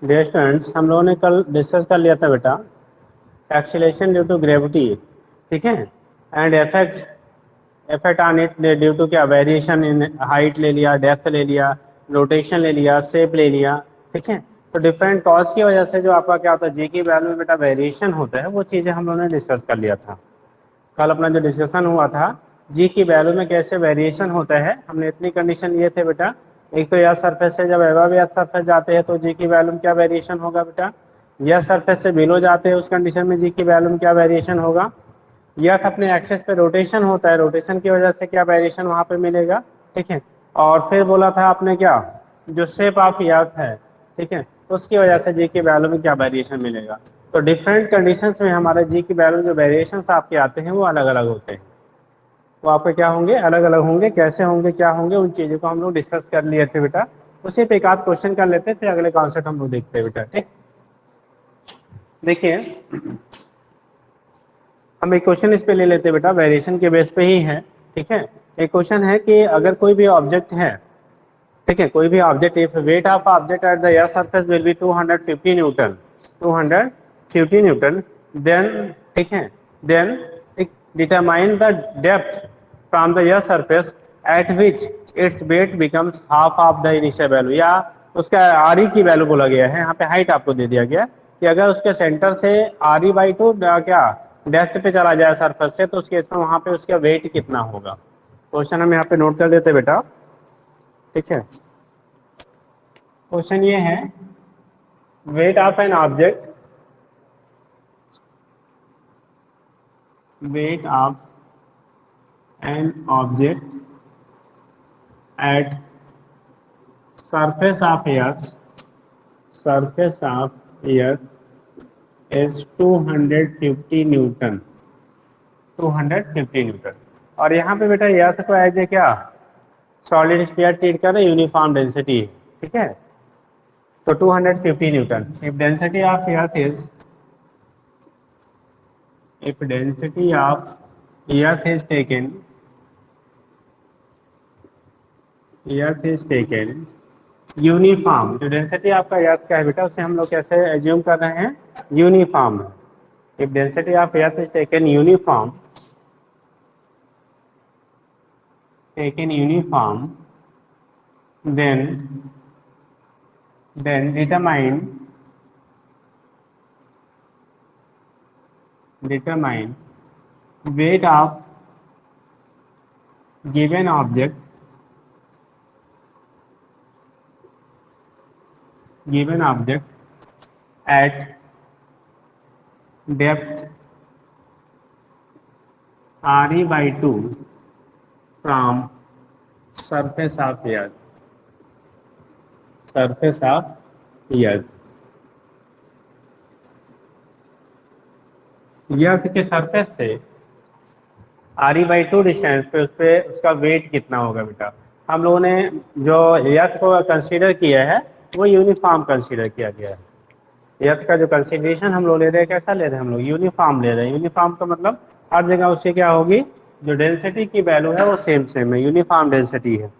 Dear students, हम लोगों ने कल डिस्कस कर लिया था बेटा एक्सीलरेशन ड्यू टू ग्रेविटी, ठीक है, and effect effect on it due to क्या, वेरिएशन इन हाइट ले लिया, डेप्थ ले लिया, रोटेशन ले लिया, शेप ले लिया, ठीक है। तो डिफरेंट कॉज की वजह से जो आपका क्या होता है, जी की वैल्यू में बेटा वेरिएशन होता है, वो चीज़ें हम लोगों ने डिस्कस कर लिया था। कल अपना जो डिस्कशन हुआ था जी की वैल्यू में कैसे वेरिएशन होता है, हमने इतनी कंडीशन लिए थे बेटा। एक तो यह सरफेस से जब एबव यह सरफेस जाते हैं तो जी की वैल्यू में क्या वेरिएशन होगा बेटा, यह सरफेस से बिलो जाते हैं उस कंडीशन में जी की वैल्यू में क्या वेरिएशन होगा, यह अपने एक्सेस पे रोटेशन होता है, रोटेशन की वजह से क्या वेरिएशन वहां पे मिलेगा, ठीक है। और फिर बोला था आपने क्या, जो शेप ऑफ अर्थ है, ठीक है, उसकी वजह से जी की वैल्यू में क्या वेरिएशन मिलेगा। तो डिफरेंट कंडीशंस में हमारे जी की वैल्यू जो वेरिएशंस आपके आते हैं वो अलग अलग होते हैं। वो आपके क्या होंगे, अलग अलग होंगे, कैसे होंगे, क्या होंगे, उन चीज़ों को हम लोग डिस्कस कर लिए थे बेटा। उसी पे एक आध क्वेश्चन कर लेते थे, अगले कॉन्सेप्ट हम लोग देखते हैं बेटा, ठीक। देखिए, हम एक क्वेश्चन इस पे ले लेते हैं बेटा, वेरिएशन के बेस पे ही है, ठीक है। एक क्वेश्चन है कि अगर कोई भी ऑब्जेक्ट है, ठीक है, कोई भी object, if weight of object at the air surface will be 250 newton, 250 newton, then, ठीक है, then determine the depth from the air surface at which its weight becomes half of the initial value, या उसका R E की value बोला गया है, यहाँ पे हाइट आपको दे दिया गया कि अगर उसके सेंटर से आर ई बाई टू क्या डेप्थ पे चला जाए सरफेस से, तो उस केस में वहां पे उसका वेट कितना होगा। क्वेश्चन हम यहाँ पे नोट कर देते बेटा, ठीक है। क्वेश्चन ये है, weight of an object, weight of an object at surface of earth, surface of earth is 250 newton, 250 Newton. और यहाँ पे बेटा अर्थ को एज ए क्या, सॉलिड स्फीयर ट्रीट कर रहे, यूनिफॉर्म डेंसिटी, ठीक है। तो 250 Newton, if density of earth is, if density of earth is taken, earth is taken uniform, जो डेंसिटी आपका अर्थ का है बेटा उसे हम लोग कैसे एज्यूम कर रहे हैं, uniform. If density of earth is taken uniform, taken uniform, then determine weight of given object, given object at depth RE by 2 from surface of earth, surface of earth, अर्थ के सरफेस से R E by two distance पे उस पे उसका wait कितना होगा बेटा। हम लोगों ने जो अर्थ को कंसीडर किया है वो यूनिफॉर्म कंसीडर किया गया है। अर्थ का जो कंसीडरेशन हम लोग ले रहे हैं, कैसा ले रहे हैं हम लोग, यूनिफॉर्म ले रहे हैं। यूनिफॉर्म का मतलब हर जगह उसकी क्या होगी, जो डेंसिटी की वैल्यू है वो सेम सेम है, यूनिफॉर्म डेंसिटी है।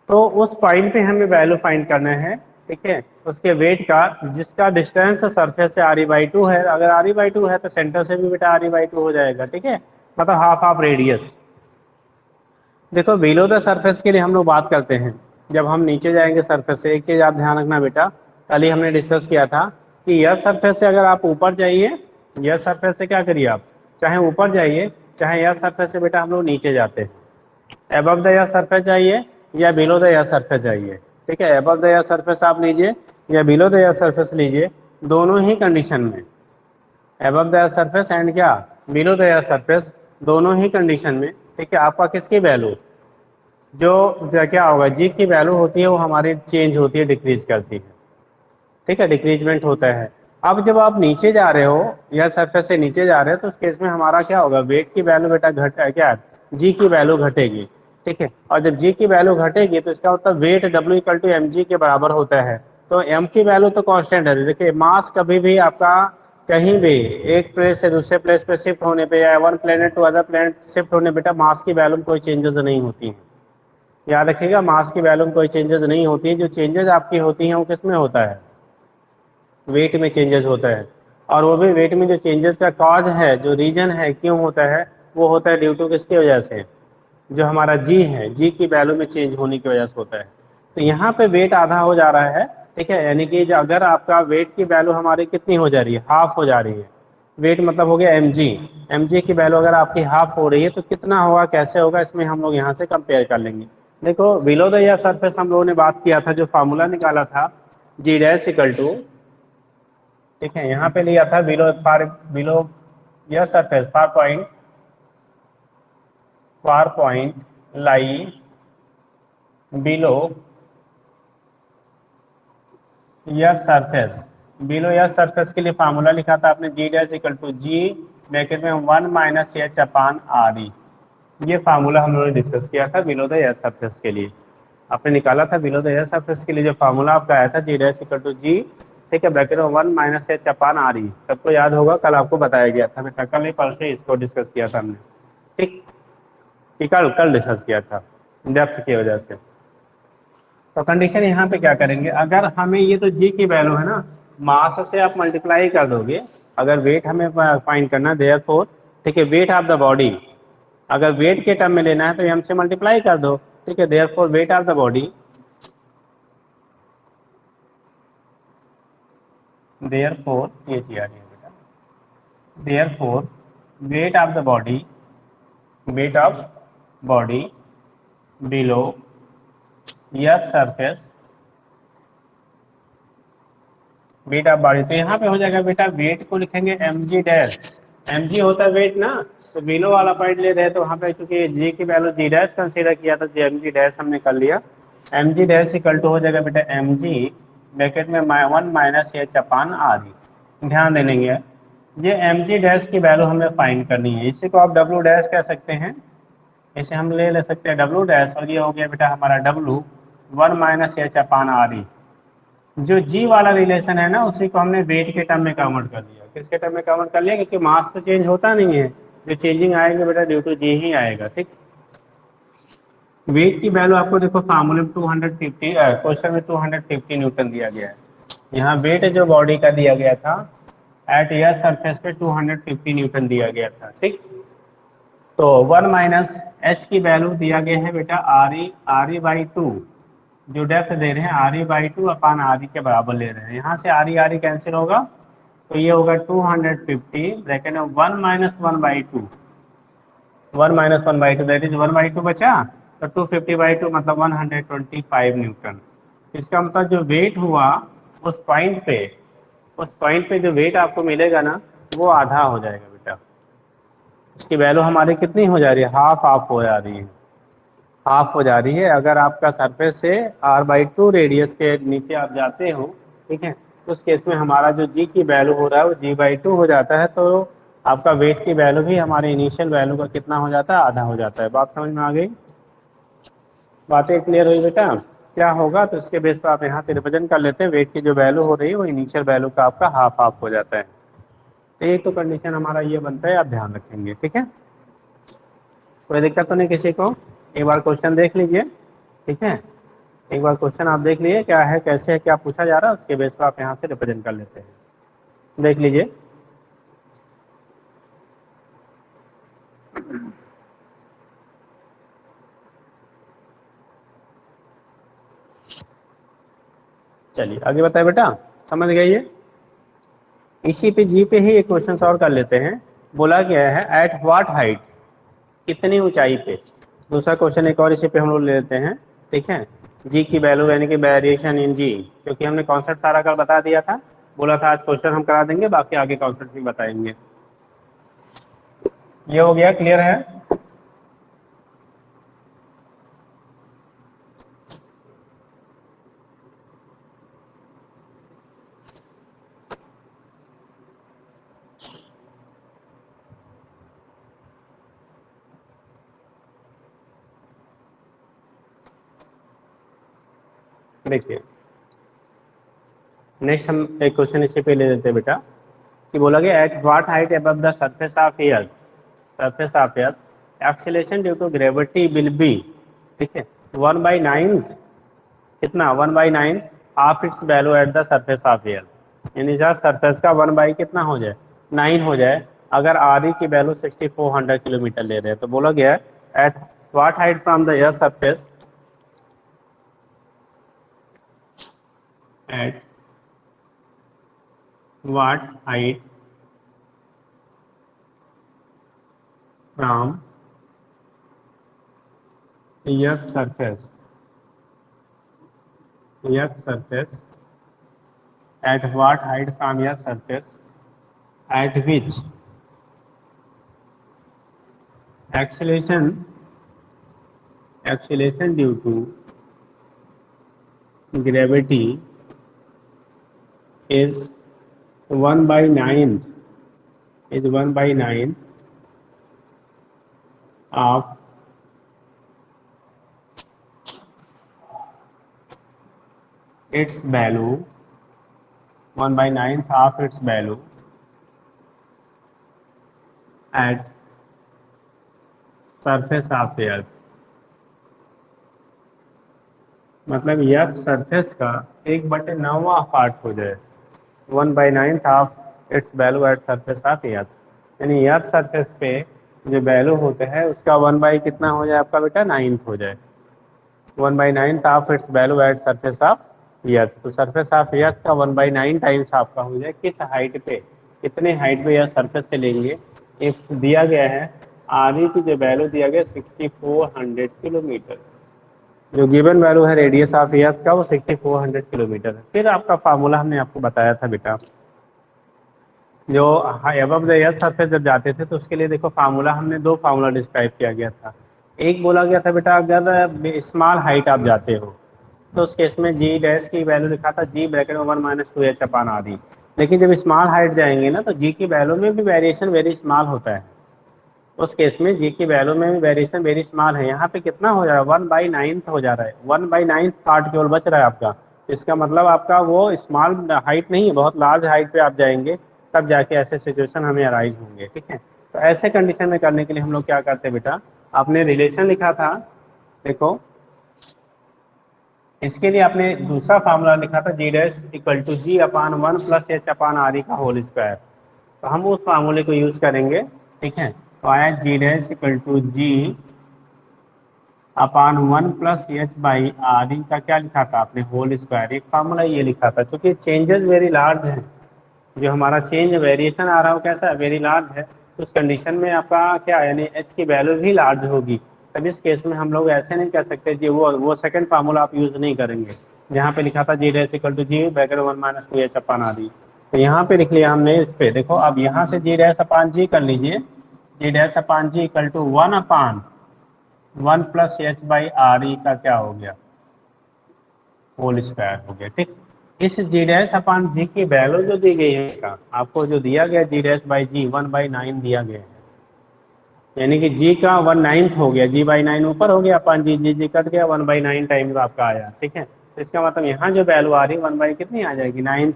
तो उस पॉइंट पे हमें वैल्यू फाइंड करना है, ठीक है, उसके वेट का, जिसका डिस्टेंस सरफेस से आर ई बाई टू है। अगर आर ई बाई टू है तो सेंटर से भी बेटा आर ई बाई टू हो जाएगा, ठीक है, मतलब हाफ ऑफ रेडियस। देखो, बिलो द सरफेस के लिए हम लोग बात करते हैं, जब हम नीचे जाएंगे सरफेस से, एक चीज आप ध्यान रखना बेटा, कल ही हमने डिस्कस किया था कि यह सरफेस से अगर आप ऊपर जाइए, यह सरफेस से क्या करिए आप, चाहे ऊपर जाइए चाहे यह सरफेस से बेटा हम लोग नीचे जाते हैं। एबव द एयर सरफेस जाइए या बिलो द एयर सरफेस जाइए, ठीक है, एबव द एयर सरफेस आप लीजिए या बिलो द एयर सरफेस लीजिए, दोनों ही कंडीशन में, above the air surface and क्या, बिलो द एयर सरफेस, दोनों ही कंडीशन में, ठीक है, आपका किसकी वैल्यू, जो क्या होगा, जी की वैल्यू होती है वो हमारी चेंज होती है, डिक्रीज करती है, ठीक है, डिक्रीजमेंट होता है। अब जब आप नीचे जा रहे हो या सरफेस से नीचे जा रहे हो तो उस केस में हमारा क्या होगा, वेट की वैल्यू बेटा घट क्या, जी की वैल्यू घटेगी, ठीक है। और जब जी की वैल्यू घटेगी तो इसका मतलब वेट डब्ल्यू इक्वल टू एम जी के बराबर होता है। तो एम की वैल्यू तो कांस्टेंट है। देखिए, मास कभी भी आपका कहीं भी एक प्लेस से दूसरे प्लेस पे शिफ्ट होने पे या one planet to other planet shift होने बेटा मास की वैल्यू में कोई चेंजेस नहीं होती है। याद रखिएगा, मास की वैल्यू में कोई चेंजेस नहीं होती है। जो चेंजेस आपकी होती हैं वो किस में होता है, वेट में चेंजेस होता है, और वो भी वेट में जो चेंजेस का कॉज है, जो रीजन है क्यों होता है, वो होता है ड्यू टू किसकी वजह से, जो हमारा जी है, जी की वैल्यू में चेंज होने की वजह से होता है। तो यहाँ पे वेट आधा हो जा रहा है, ठीक है, यानी कि अगर आपका वेट की वैल्यू हमारी कितनी हो जा रही है, हाफ हो जा रही है। वेट मतलब हो गया mg, mg की वैल्यू अगर आपकी हाफ हो रही है तो कितना होगा, कैसे होगा, इसमें हम लोग यहाँ से कंपेयर कर लेंगे। देखो बिलो द एयर सरफेस हम लोगों ने बात किया था, जो फार्मूला निकाला था जी डैश इक्वल टू, ठीक है, यहाँ पे लिया था बिलो फार, बिलो यह surface far point lie below यह सरफेस, बिलो यह सरफेस के लिए फार्मूला लिखा था आपने g dash equal to g bracket में 1 minus H upon R e. ये फार्मूला हम लोगों ने डिस्कस किया था बिलो द एयर सरफेस के लिए, आपने निकाला था बिलो द एयर सरफेस के लिए जो फार्मूला आपका आया था जी डैश इक्वल टू जी, ठीक है, ब्रैकेट में 1 माइनस एच अपान आर ई। सबको याद होगा, कल आपको बताया गया था, मैं कल नहीं परसों इसको डिस्कस किया था हमने, ठीक, कि कल कल डिस्कस किया था डेप्थ की वजह से। तो कंडीशन यहाँ पे क्या करेंगे, अगर हमें ये तो जी की वैल्यू है ना, मास से आप मल्टीप्लाई कर दोगे, अगर वेट हमें फाइंड करना देयरफॉर, ठीक है, वेट ऑफ द बॉडी, अगर वेट के टर्म में लेना है तो एम से मल्टीप्लाई कर दो, ठीक है, therefore weight of the body, therefore ये चीज आ रही है बेटा, therefore weight of the body, weight of body below यह सरफेस, वेट ऑफ बॉडी, तो यहाँ पे हो जाएगा बेटा, वेट को लिखेंगे M G dash, M G होता है वेट ना, तो बिलो वाला पॉइंट ले रहे हैं, तो वहाँ पे चूंकि जी की वैल्यू जी डैश कंसीडर किया था, एम जी डैश हमने कर लिया, M G dash equal to हो जाएगा बेटा एम जी ब्रैकेट में 1 minus H upon R E. ध्यान देंगे, ये एम जी डैश की वैल्यू हमें फाइंड करनी है, इसी को आप डब्ल्यू डैश कह सकते हैं, इसे हम ले सकते हैं डब्ल्यू डैश, और ये हो गया बेटा हमारा W 1 minus H upon R ई। जो जी वाला रिलेशन है ना, उसी को हमने वेट के टर्म में कन्वर्ट कर लिया, किसके टर्म में कन्वर्ट कर लिया, क्योंकि मास तो चेंज होता नहीं है, जो चेंजिंग आएगा बेटा ड्यू टू जी ही आएगा, ठीक। वेट की वैल्यू आपको देखो फार्मूले में 250, क्वेश्चन में 250 न्यूटन दिया गया है, यहाँ वेट जो बॉडी का दिया गया था एट एयर सरफेस पे 250 न्यूटन दिया गया था, ठीक। तो 1 माइनस एच की वैल्यू दिया गया है बेटा आर ई बाई टू, जो डेप्थ दे रहे हैं R E by two upon R ई के बराबर ले रहे हैं, यहाँ से आर ई कैंसिल होगा, तो ये होगा 250 ब्रैकेट में 1 minus 1 by two, 1 minus 1 by two that is 1 by two बचा, तो 250 बाई टू मतलब 125 न्यूटन। इसका मतलब जो वेट हुआ उस पॉइंट पे, उस पॉइंट पे जो वेट आपको मिलेगा ना, वो आधा हो जाएगा बेटा, उसकी वैल्यू हमारी कितनी हो जा रही है, हाफ हाफ हो जा रही है, हाफ हो जा रही है। अगर आपका सरफेस से r/2 रेडियस के नीचे आप जाते हो, ठीक है, तो उस केस में हमारा जो g की वैल्यू हो रहा है वो g/2 हो जाता है, तो आपका वेट की वैल्यू भी हमारे इनिशियल वैल्यू का कितना हो जाता है, आधा हो जाता है। बात समझ में आ गई, बातें क्लियर हुई बेटा, क्या होगा तो इसके बेस पर आप यहाँ से रिप्रेजेंट कर लेते हैं, वेट की जो वैल्यू हो रही है वो इनिशियल वैल्यू का आपका हाफ हाफ हो जाता है। तो एक तो कंडीशन हमारा ये बनता है, आप ध्यान रखेंगे, ठीक है, कोई दिक्कत तो नहीं किसी को। एक बार क्वेश्चन देख लीजिए, ठीक है, एक बार क्वेश्चन आप देख लीजिए क्या है, कैसे है, क्या पूछा जा रहा है, उसके बेस पर आप यहाँ से रिप्रेजेंट कर लेते हैं, देख लीजिए। चलिए आगे बताए बेटा, समझ गए ये, इसी पे जी पे ही एक क्वेश्चन सॉल्व कर लेते हैं। बोला गया है एट व्हाट हाइट, कितनी ऊंचाई पे, दूसरा क्वेश्चन एक और इसी पे हम लोग ले लेते हैं, ठीक है, जी की वैल्यू यानी कि वेरिएशन इन जी, क्योंकि हमने कॉन्सेप्ट सारा कल बता दिया था, बोला था आज क्वेश्चन हम करा देंगे, बाकी आगे कॉन्सेप्ट भी बताएंगे। ये हो गया, क्लियर है। देखिए नेक्स्ट हम एक क्वेश्चन इसी पे ले लेते हैं बेटा, कि बोला गया at what height above the surface of earth, surface of earth acceleration due to gravity will be, ठीक है, 1/9, कितना 1/9 of its value at the surface of earth, यानी जहाँ सरफेस का 1 बाई कितना हो जाए, 9 हो जाए। अगर आर ई की वैल्यू 6400 किलोमीटर ले रहे हैं तो बोला गया है eight what height from the air surface, eight what height from air surface, air surface at what height from your surface at which acceleration due to gravity is 1 by 9 is 1 by 9 of its value, 1 by 9th of its value at surface of the earth। मतलब यह surface का 1/9वां part हो जाए, 1/9 of its value at surface of earth. यानी earth surface पे जो value होते हैं उसका 1 बाई कितना हो जाए आपका बेटा, 9 हो जाए, 1/9 of its value at surface of earth. तो सरफेस ऑफ अर्थ का 1/9 टाइम्स आपका हो जाए किस हाइट पे, कितने हाइट पे यह सरफेस से लेंगे। इफ दिया गया है आर ई की जो वैल्यू दिया गया 6400 किलोमीटर, जो गिवन वैल्यू है रेडियस ऑफ अर्थ का वो 6400 किलोमीटर है। फिर आपका फार्मूला हमने आपको बताया था बेटा, जो एबव द अर्थ सरफेस जब जाते थे तो उसके लिए देखो फार्मूला हमने दो फार्मूला डिस्क्राइब किया गया था। एक बोला गया था बेटा अगर स्मॉल हाइट आप जाते हो तो उस केस में जी डैश की वैल्यू लिखा था जी ब्रैकेट में 1 - 2h अपान आर ई। लेकिन जब स्मॉल हाइट जाएंगे ना तो जी की वैल्यू में भी वेरिएशन वेरी स्मॉल होता है, उस केस में जी की वैल्यू में भी वेरिएशन वेरी स्मॉल है। यहाँ पे कितना हो जा रहा है, 1/9 हो जा रहा है, 1/9 पार्ट केवल बच रहा है आपका। इसका मतलब आपका वो स्मॉल हाइट नहीं है, बहुत लार्ज हाइट पे आप जाएंगे तब जाके ऐसे सिचुएशन हमें अराइज होंगे। ठीक है, तो ऐसे कंडीशन में करने के लिए हम लोग क्या करते हैं बेटा, आपने रिलेशन लिखा था, देखो इसके लिए आपने दूसरा फार्मूला लिखा था g dash equal to g upon 1 + h upon R ई का होल स्क्वायर। तो हम उस फार्मूले को यूज करेंगे। ठीक है, तो आया g dash equal to g upon 1 + h by R ई का क्या लिखा था आपने, होल स्क्वायर। एक फार्मूला ये लिखा था, क्योंकि चेंजेस वेरी लार्ज हैं, जो हमारा चेंज वेरिएशन आ रहा हो कैसा है, वेरी लार्ज है। तो उस कंडीशन में आपका क्या यानी एच की वैल्यू भी लार्ज होगी। तब इस केस में हम लोग ऐसे नहीं कर सकते जी वो सेकंड फार्मूला आप यूज नहीं करेंगे जहाँ पे लिखा था g dash equal to g bracket 1 - 2h upon R e. तो यहाँ पे लिख लिया हमने इस पे, देखो अब यहाँ से जी डैश अपान जी कर लीजिए, g dash upon g equal to 1/1 + h by R ई का क्या हो गया, होल स्क्वायर हो गया। ठीक, इस जी डैश अपान जी की वैल्यू जो दी गई है का आपको जो दिया गया जी डैश बाई जी 1/9 दिया गया है, यानी कि जी का 1/9 हो गया, जी बाई 9 ऊपर हो गया, अपान जी जी जी कट गया, 1/9 टाइम्स आपका आया। ठीक है, तो इसका मतलब यहाँ जो वैल्यू आ रही है 1 बाई कितनी आ जाएगी, 9।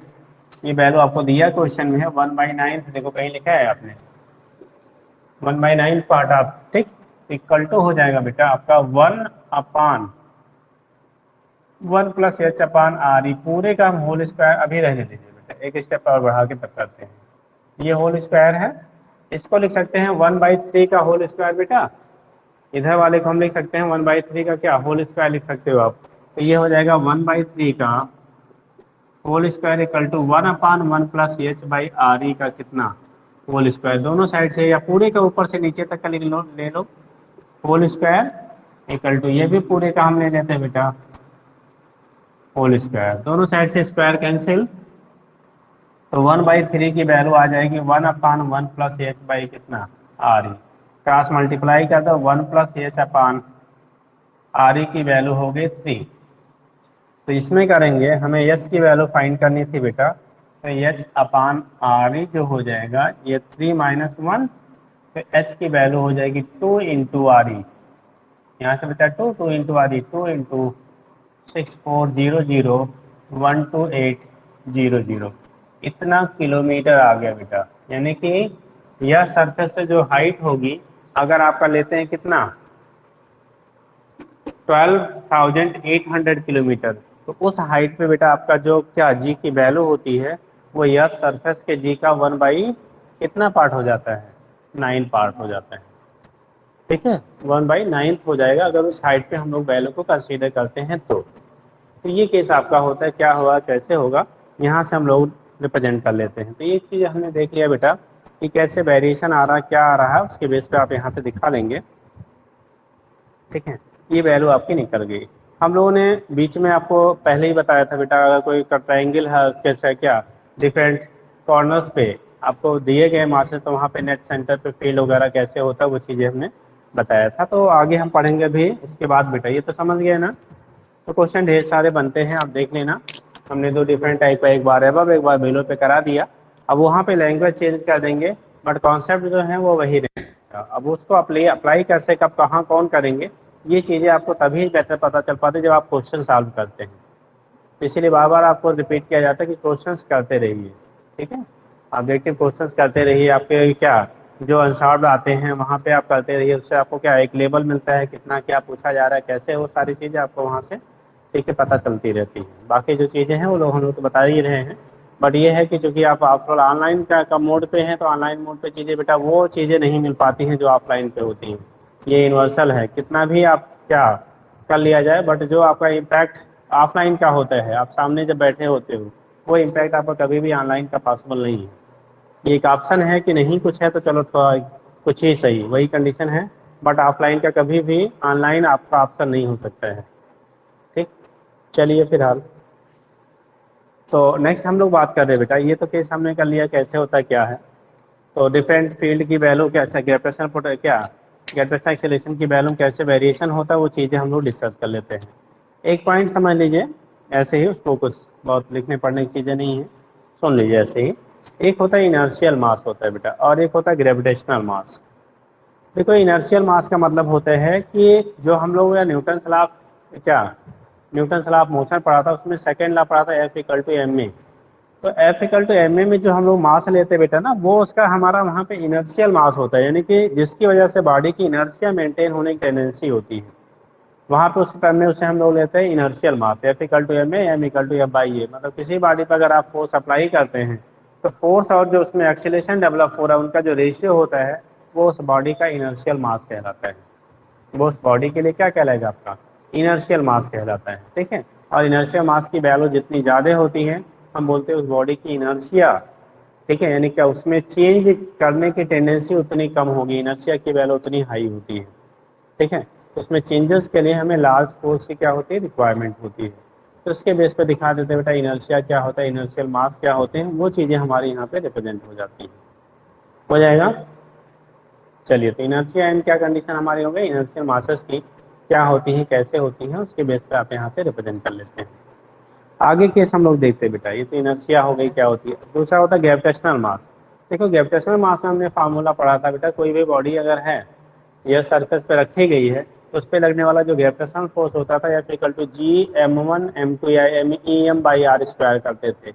ये वैल्यू आपको दिया क्वेश्चन में है 1/9, देखो कहीं लिखा है आपने 1/9 पार्ट आप। ठीक, इक्वल टू हो जाएगा बेटा आपका 1 + h अपान आर ई, पूरे का हम होल स्क्वायर अभी रहने दीजिए बेटा, एक स्टेप और बढ़ा के तब करते हैं। ये होल स्क्वायर है, इसको लिख सकते हैं 1/3 का होल स्क्वायर बेटा, इधर वाले को हम लिख सकते हैं 1/3 का क्या होल स्क्वायर लिख सकते हो आप। तो ये हो जाएगा 1/3 का whole square equal to 1/1 + h by R ई का कितना, होल स्क्वायर। दोनों साइड से या पूरे का ऊपर से नीचे तक का ले लो होल स्क्वायर इक्वल टू, ये भी पूरे का हम ले लेते हैं बेटा होल स्क्वायर, दोनों साइड से स्क्वायर कैंसिल। तो 1/3 की वैल्यू आ जाएगी 1/1 + h बाई कितना, आर ई। क्रॉस मल्टीप्लाई कर दो, 1 + h अपान आर ई की वैल्यू हो गई 3। तो इसमें करेंगे, हमें एच की वैल्यू फाइंड करनी थी बेटा, तो एच अपान आर ई जो हो जाएगा ये 3 - 1, तो एच की वैल्यू हो जाएगी 2 × आर ई। यहाँ से बेटा 2 2 × आर ई, 2 × 6400 12800, इतना किलोमीटर आ गया बेटा। यानी कि यह सरफेस से जो हाइट होगी, अगर आपका लेते हैं कितना 12,800 किलोमीटर, तो उस हाइट पे बेटा आपका जो क्या जी की वैल्यू होती है वो अर्थ सरफेस के जी का 1 बाई कितना पार्ट हो जाता है, 9 पार्ट हो जाता है। ठीक है, 1/9 हो जाएगा अगर उस हाइट पे हम लोग वैल्यू को कंसीडर करते हैं तो ये केस आपका होता है, क्या होगा कैसे होगा, यहाँ से हम लोग रिप्रेजेंट कर लेते हैं। तो ये चीज़ हमने देख लिया बेटा कि कैसे वेरिएशन आ रहा है, क्या आ रहा है, उसके बेस पे आप यहाँ से दिखा लेंगे। ठीक है, ये वैल्यू आपकी निकल गई। हम लोगों ने बीच में आपको पहले ही बताया था बेटा, अगर कोई ट्रायंगल है कैसे क्या डिफरेंट कॉर्नर्स पे आपको दिए गए मासेस, तो वहाँ पे नेट सेंटर पे फील्ड वगैरह कैसे होता है वो चीज़ें हमने बताया था। तो आगे हम पढ़ेंगे भी इसके बाद बेटा, ये तो समझ गए ना। तो क्वेश्चन ढेर सारे बनते हैं, आप देख लेना। हमने दो डिफरेंट टाइप का, एक बार एबव एक बार बिलो पे करा दिया। अब वहाँ पे लैंग्वेज चेंज कर देंगे बट कॉन्सेप्ट जो है वो वही रहेगा। अब उसको अप्लाई कैसे, कब, कहाँ, कौन करेंगे, ये चीज़ें आपको तभी बेहतर पता चल पाती जब आप क्वेश्चन सॉल्व करते हैं। तो इसीलिए बार बार आपको रिपीट किया जाता है कि क्वेश्चंस करते रहिए। ठीक है, ऑब्जेक्टिव क्वेश्चंस करते रहिए। आपके क्या जो अनसॉल्व आते हैं वहाँ पे आप करते रहिए, उससे आपको क्या एक लेवल मिलता है, कितना क्या पूछा जा रहा है, कैसे, वो सारी चीज़ें आपको वहाँ से ठीक है पता चलती रहती है। बाकी जो चीज़ें हैं वो लोग हम लोग तो बता ही रहे हैं, बट ये है कि चूँकि आप आफ्टर ऑनलाइन का मोड पे हैं, तो ऑनलाइन मोड पे चीज़ें बेटा वो चीज़ें नहीं मिल पाती हैं जो ऑफलाइन पे होती हैं। ये यूनिवर्सल है, कितना भी आप क्या कर लिया जाए, बट जो आपका इम्पैक्ट ऑफलाइन का होता है, आप सामने जब बैठे होते हो, वो इम्पैक्ट आपका कभी भी ऑनलाइन का पॉसिबल नहीं है। ये एक ऑप्शन है कि नहीं कुछ है तो चलो थोड़ा कुछ ही सही, वही कंडीशन है, बट ऑफलाइन का कभी भी ऑनलाइन आपका ऑप्शन नहीं हो सकता है। ठीक, चलिए फिलहाल तो नेक्स्ट हम लोग बात कर रहे हैं बेटा, ये तो केस हमने कर लिया कैसे होता है क्या है। तो डिफरेंट फील्ड की वैल्यू क्या, अच्छा ग्रेविटेशनल क्या ग्रेविटेशनल एक्सेलरेशन की वैल्यू कैसे वेरिएशन होता है, वो चीज़ें हम लोग डिस्कस कर लेते हैं। एक पॉइंट समझ लीजिए ऐसे ही, उसको कुछ बहुत लिखने पढ़ने की चीज़ें नहीं है, सुन लीजिए ऐसे ही। एक होता है इनर्शियल मास होता है बेटा, और एक होता है ग्रेविटेशनल मास। देखो इनर्शियल मास का मतलब होता है कि जो हम लोग या न्यूटन लॉ ऑफ मोशन पढ़ा था, उसमें सेकेंड लॉ पढ़ा था F equal to m a. तो F equal to m a में जो हम लोग मास लेते हैं बेटा ना, वो उसका हमारा वहाँ पे इनर्शियल मास होता है, यानी कि जिसकी वजह से बॉडी की इनर्शिया मेंटेन होने की टेंडेंसी होती है, वहाँ पे उस टर्म में उसे हम लोग लेते हैं inertial mass. F equal to m a, m equal to F by a. मतलब किसी बॉडी पर अगर आप फोर्स अप्लाई करते हैं तो फोर्स और जो उसमें एक्सीलरेशन डेवलप हो रहा है उनका जो रेशियो होता है वो उस बॉडी का इनर्शियल मास कहलाता है। वो उस बॉडी के लिए क्या कहलाएगा, आपका इनर्शियल मास कहलाता है। ठीक है, और इनर्शियल मास की वैल्यू जितनी ज़्यादा होती है हम बोलते हैं उस बॉडी की इनर्शिया। ठीक है, यानी क्या उसमें चेंज करने की टेंडेंसी उतनी कम होगी, इनर्शिया की वैल्यू उतनी हाई होती है। ठीक है, तो उसमें चेंजेस के लिए हमें लार्ज फोर्स की क्या होती है, रिक्वायरमेंट होती है। तो उसके बेस पे दिखा देते हैं बेटा इनर्शिया क्या होता है, इनर्शियल मास क्या होते हैं, वो चीज़ें हमारे यहाँ पे रिप्रेजेंट हो जाती हैं। हो जाएगा। चलिए, तो इनर्शिया एंड क्या कंडीशन हमारी हो गई, इनर्शियल मासेस की क्या होती हैं, कैसे होती हैं, उसके बेस पे आप यहाँ से रिप्रेजेंट कर लेते हैं। आगे केस हम लोग देखते हैं बेटा, ये तो इनर्शिया हो गई, क्या होती है। दूसरा होता है ग्रेविटेशनल मास। देखो ग्रेविटेशनल मास में हमने फार्मूला पढ़ा था बेटा, कोई भी बॉडी अगर है यह सरफेस पे रखी गई है तो उस पर लगने वाला जो ग्रेविटेशनल फोर्स होता था F equal to ji m1 m2 या m बाई आर स्क्वायर करते थे,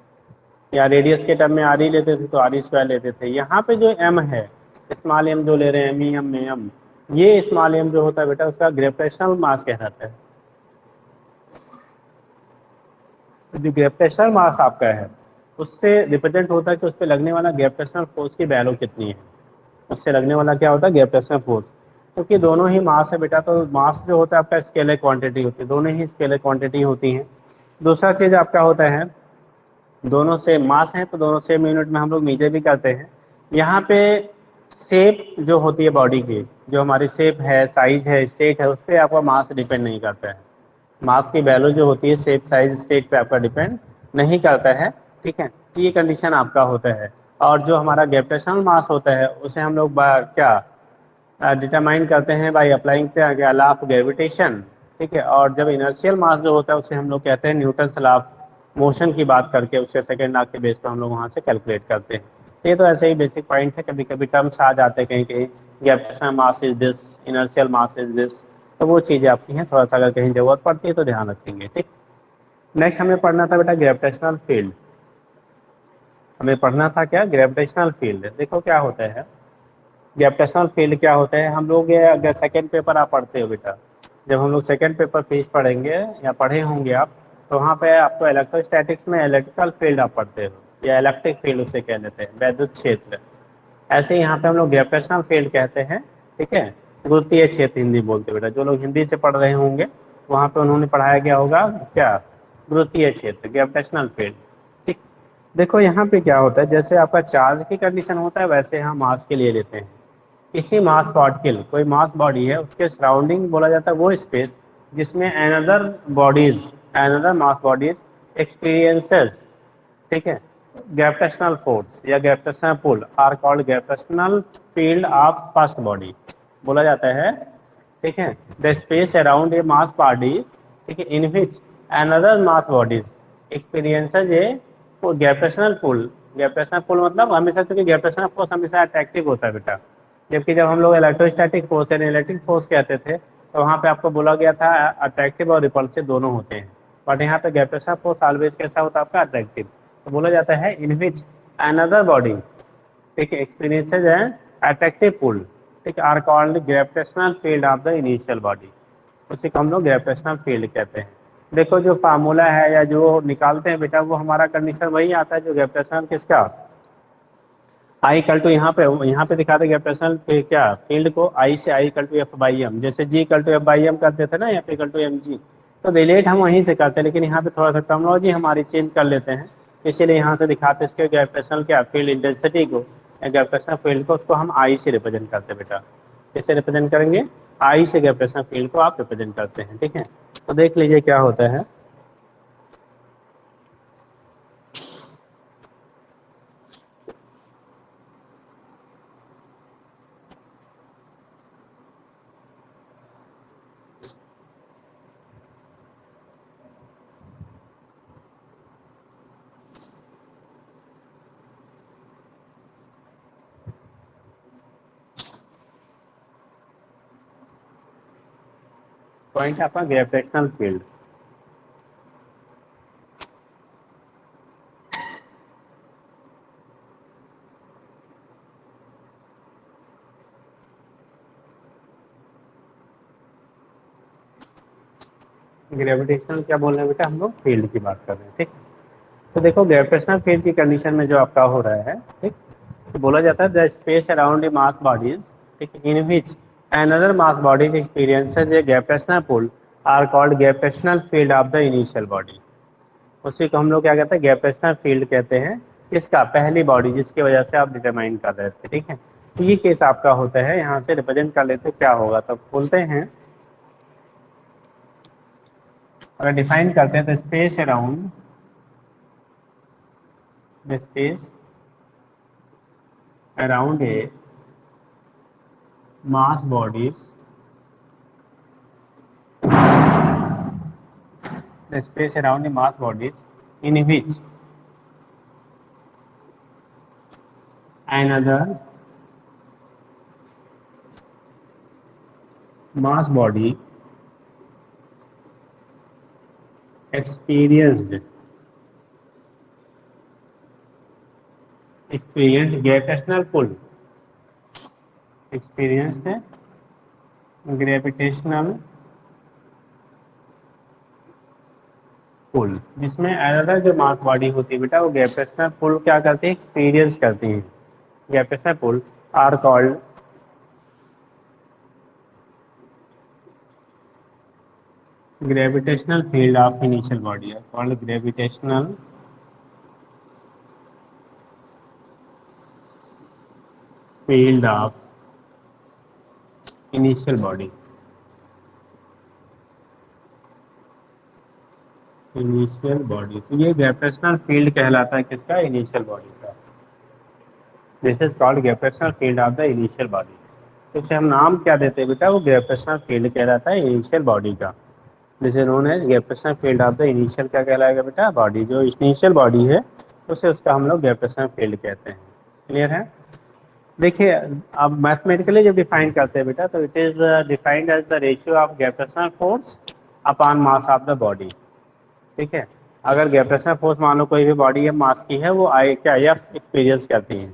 या रेडियस के टर्म में आर ही लेते थे तो आर स्क्वायर लेते थे। यहाँ पे जो m है, स्मॉल m जो ले रहे हैं एम में m, ये स्मॉल m जो होता है बेटा उसका ग्रेविटेशनल मास कहलाता है। जो ग्रेविटेशनल मास आपका है उससे रिप्रेजेंट होता है कि उस पर लगने वाला ग्रेविटेशनल फोर्स की वैल्यू कितनी है, उससे लगने वाला क्या होता है ग्रेविटेशनल फोर्स। क्योंकि दोनों ही मास है बेटा, तो मास जो होता है आपका स्केलर क्वांटिटी होती है, दोनों ही स्केलर क्वांटिटी होती हैं। दूसरा चीज़ आपका होता है, दोनों सेम मास हैं तो दोनों सेम यूनिट में हम लोग मेजर भी करते हैं। यहाँ पे शेप जो होती है बॉडी की, जो हमारी शेप है, साइज है, स्टेट है, उस पर आपका मास डिपेंड नहीं करता है। मास की वैल्यू जो होती है शेप, साइज, स्टेट पे आपका डिपेंड नहीं करता है। ठीक है, तो ये कंडीशन आपका होता है। और जो हमारा ग्रेविटेशनल मास होता है उसे हम लोग क्या डिटरमाइन करते हैं by applying law of gravitation. ठीक है, और जब इनर्शियल मास जो होता है उसे हम लोग कहते हैं न्यूटन लॉ ऑफ मोशन की बात करके उसके सेकेंड लॉ के बेस पर हम लोग वहाँ से कैलकुलेट करते हैं। तो ये तो ऐसे ही बेसिक पॉइंट है, कभी कभी टर्म्स आ जाते हैं कहीं कहीं, gravitational mass is this, inertial mass is this, तो वो चीज़ें आपकी हैं, थोड़ा सा अगर कहीं जरूरत पड़ती है तो ध्यान रखेंगे। ठीक, नेक्स्ट हमें पढ़ना था बेटा ग्रेविटेशनल फील्ड। हमें पढ़ना था क्या, ग्रेविटेशनल फील्ड। देखो क्या होता है ग्रेविटेशनल फील्ड, क्या होता है। हम लोग ये अगर सेकेंड पेपर आप पढ़ते हो बेटा, जब हम लोग सेकेंड पेपर फीस पढ़ेंगे या पढ़े होंगे आप, तो वहाँ पे आपको इलेक्ट्रोस्टैटिक्स में इलेक्ट्रिकल फील्ड आप पढ़ते हो। या इलेक्ट्रिक फील्ड उसे कह देते हैं, वैद्युत क्षेत्र। ऐसे ही यहाँ पे हम लोग ग्रेविटेशनल फील्ड कहते हैं, ठीक है। गुरुत्वीय क्षेत्र हिंदी बोलते हैं बेटा, जो लोग हिंदी से पढ़ रहे होंगे वहाँ पे उन्होंने पढ़ाया गया होगा क्या, गुरुत्वीय क्षेत्र, ग्रेविटेशनल फील्ड, ठीक। देखो यहाँ पे क्या होता है, जैसे आपका चार्ज की कंडीशन होता है वैसे हम मास के लिए लेते हैं। किसी मास पार्टिकल, कोई मास बॉडी है, उसके सराउंडिंग बोला जाता है वो स्पेस जिसमें अनदर मास बॉडीज एक्सपीरियंसेस, ठीक है, ग्रेविटेशनल फोर्स या gravitational pull are called gravitational field of first body बोला जाता है, ठीक है। The space around a mass body, ठीक है, in which another mass bodies experiences a gravitational pull. Gravitational pull मतलब हमेशा, क्योंकि ग्रेविटेशनल फोर्स हमेशा अट्रैक्टिव होता है बेटा, जबकि जब हम लोग इलेक्ट्रोस्टैटिक फोर्स या इलेक्ट्रिक फोर्स कहते थे तो वहाँ पे आपको बोला गया था अट्रैक्टिव और रिपल्सिव दोनों होते हैं, बट यहाँ पे ग्रेविटेशनल फोर्स ऑलवेज कैसा होता है आपका, अट्रैक्टिव। तो बोला जाता है इन विच अनदर बॉडी, ठीक है, एक्सपीरियंसेस एन अट्रैक्टिव पुल, ठीक, are called gravitational field of the initial body. उसी को हम लोग ग्रेविटेशनल फील्ड कहते हैं। देखो जो फार्मूला है या जो निकालते हैं बेटा, वो हमारा कंडीशन वही आता है जो ग्रेविटेशनल किसका, आई इक्वल टू, यहाँ पे दिखाते ग्रेविटेशनल क्या फील्ड को, आई से I equal to F by m, जैसे g equal to F by m करते थे ना, F equal to m g. तो रिलेट हम वहीं से करते हैं, लेकिन यहाँ पे थोड़ा सा टर्मिनोलॉजी हमारी चेंज कर लेते हैं, इसीलिए यहाँ से दिखाते इसके ग्रेविटेशनल क्या फील्ड इंटेंसिटी को, ग्रेविटेशनल फील्ड को, उसको हम आई से रिप्रेजेंट करते हैं बेटा। कैसे रिप्रेजेंट करेंगे, आई से ग्रेविटेशनल फील्ड को आप रिप्रेजेंट करते हैं, ठीक है। तो देख लीजिए क्या होता है। पॉइंट आपका ग्रेविटेशनल फील्ड, ग्रेविटेशनल क्या बोल रहे हैं बेटा, हम लोग फील्ड की बात कर रहे हैं, ठीक। तो देखो ग्रेविटेशनल फील्ड की कंडीशन में जो आपका हो रहा है, ठीक, तो बोला जाता है the space around a mass bodies, ठीक, in which another mass bodies experiences a gravitational pull are called gravitational field of the initial body. उसी को हम लोग क्या कहते हैं, ग्रेविटेशनल फील्ड कहते हैं, इसका पहली बॉडी जिसकी वजह से आप डिटरमाइन कर रहे थे, ठीक है। तो ये केस आपका होता है, यहाँ से रिप्रेजेंट कर लेते क्या होगा, तो बोलते हैं, अगर डिफाइन करते हैं तो space around the space around a mass bodies, the space around the mass bodies in which another mass body experienced gravitational pull, experienced gravitational पुल, जिसमें अनदर जो मास बॉडी होती है बेटा वो ग्रेविटेशनल पुल क्या करती है, एक्सपीरियंस करती है। Gravitational pull are called gravitational field of initial body, are called gravitational field of initial body, initial body. तो ये ग्रेविटेशनल फील्ड कहलाता है किसका, इनिशियल बॉडी का। This is called gravitational field of the initial body. तो इसे हम नाम क्या देते हैं बेटा, वो ग्रेविटेशनल फील्ड कहलाता है इनिशियल बॉडी का। This is known as gravitational field of the initial, क्या कहलाएगा बेटा, बॉडी। जो इनिशियल बॉडी है उसे उसका हम लोग ग्रेविटेशनल फील्ड कहते हैं। क्लियर है। देखिए अब मैथमेटिकली जब डिफाइन करते हैं बेटा, तो it is defined as the ratio of gravitational force upon mass of the body, ठीक है। अगर ग्रेविटेशनल फोर्स मान लो कोई भी बॉडी है मास की है, वो आई क्या एफ एक्सपीरियंस करती है,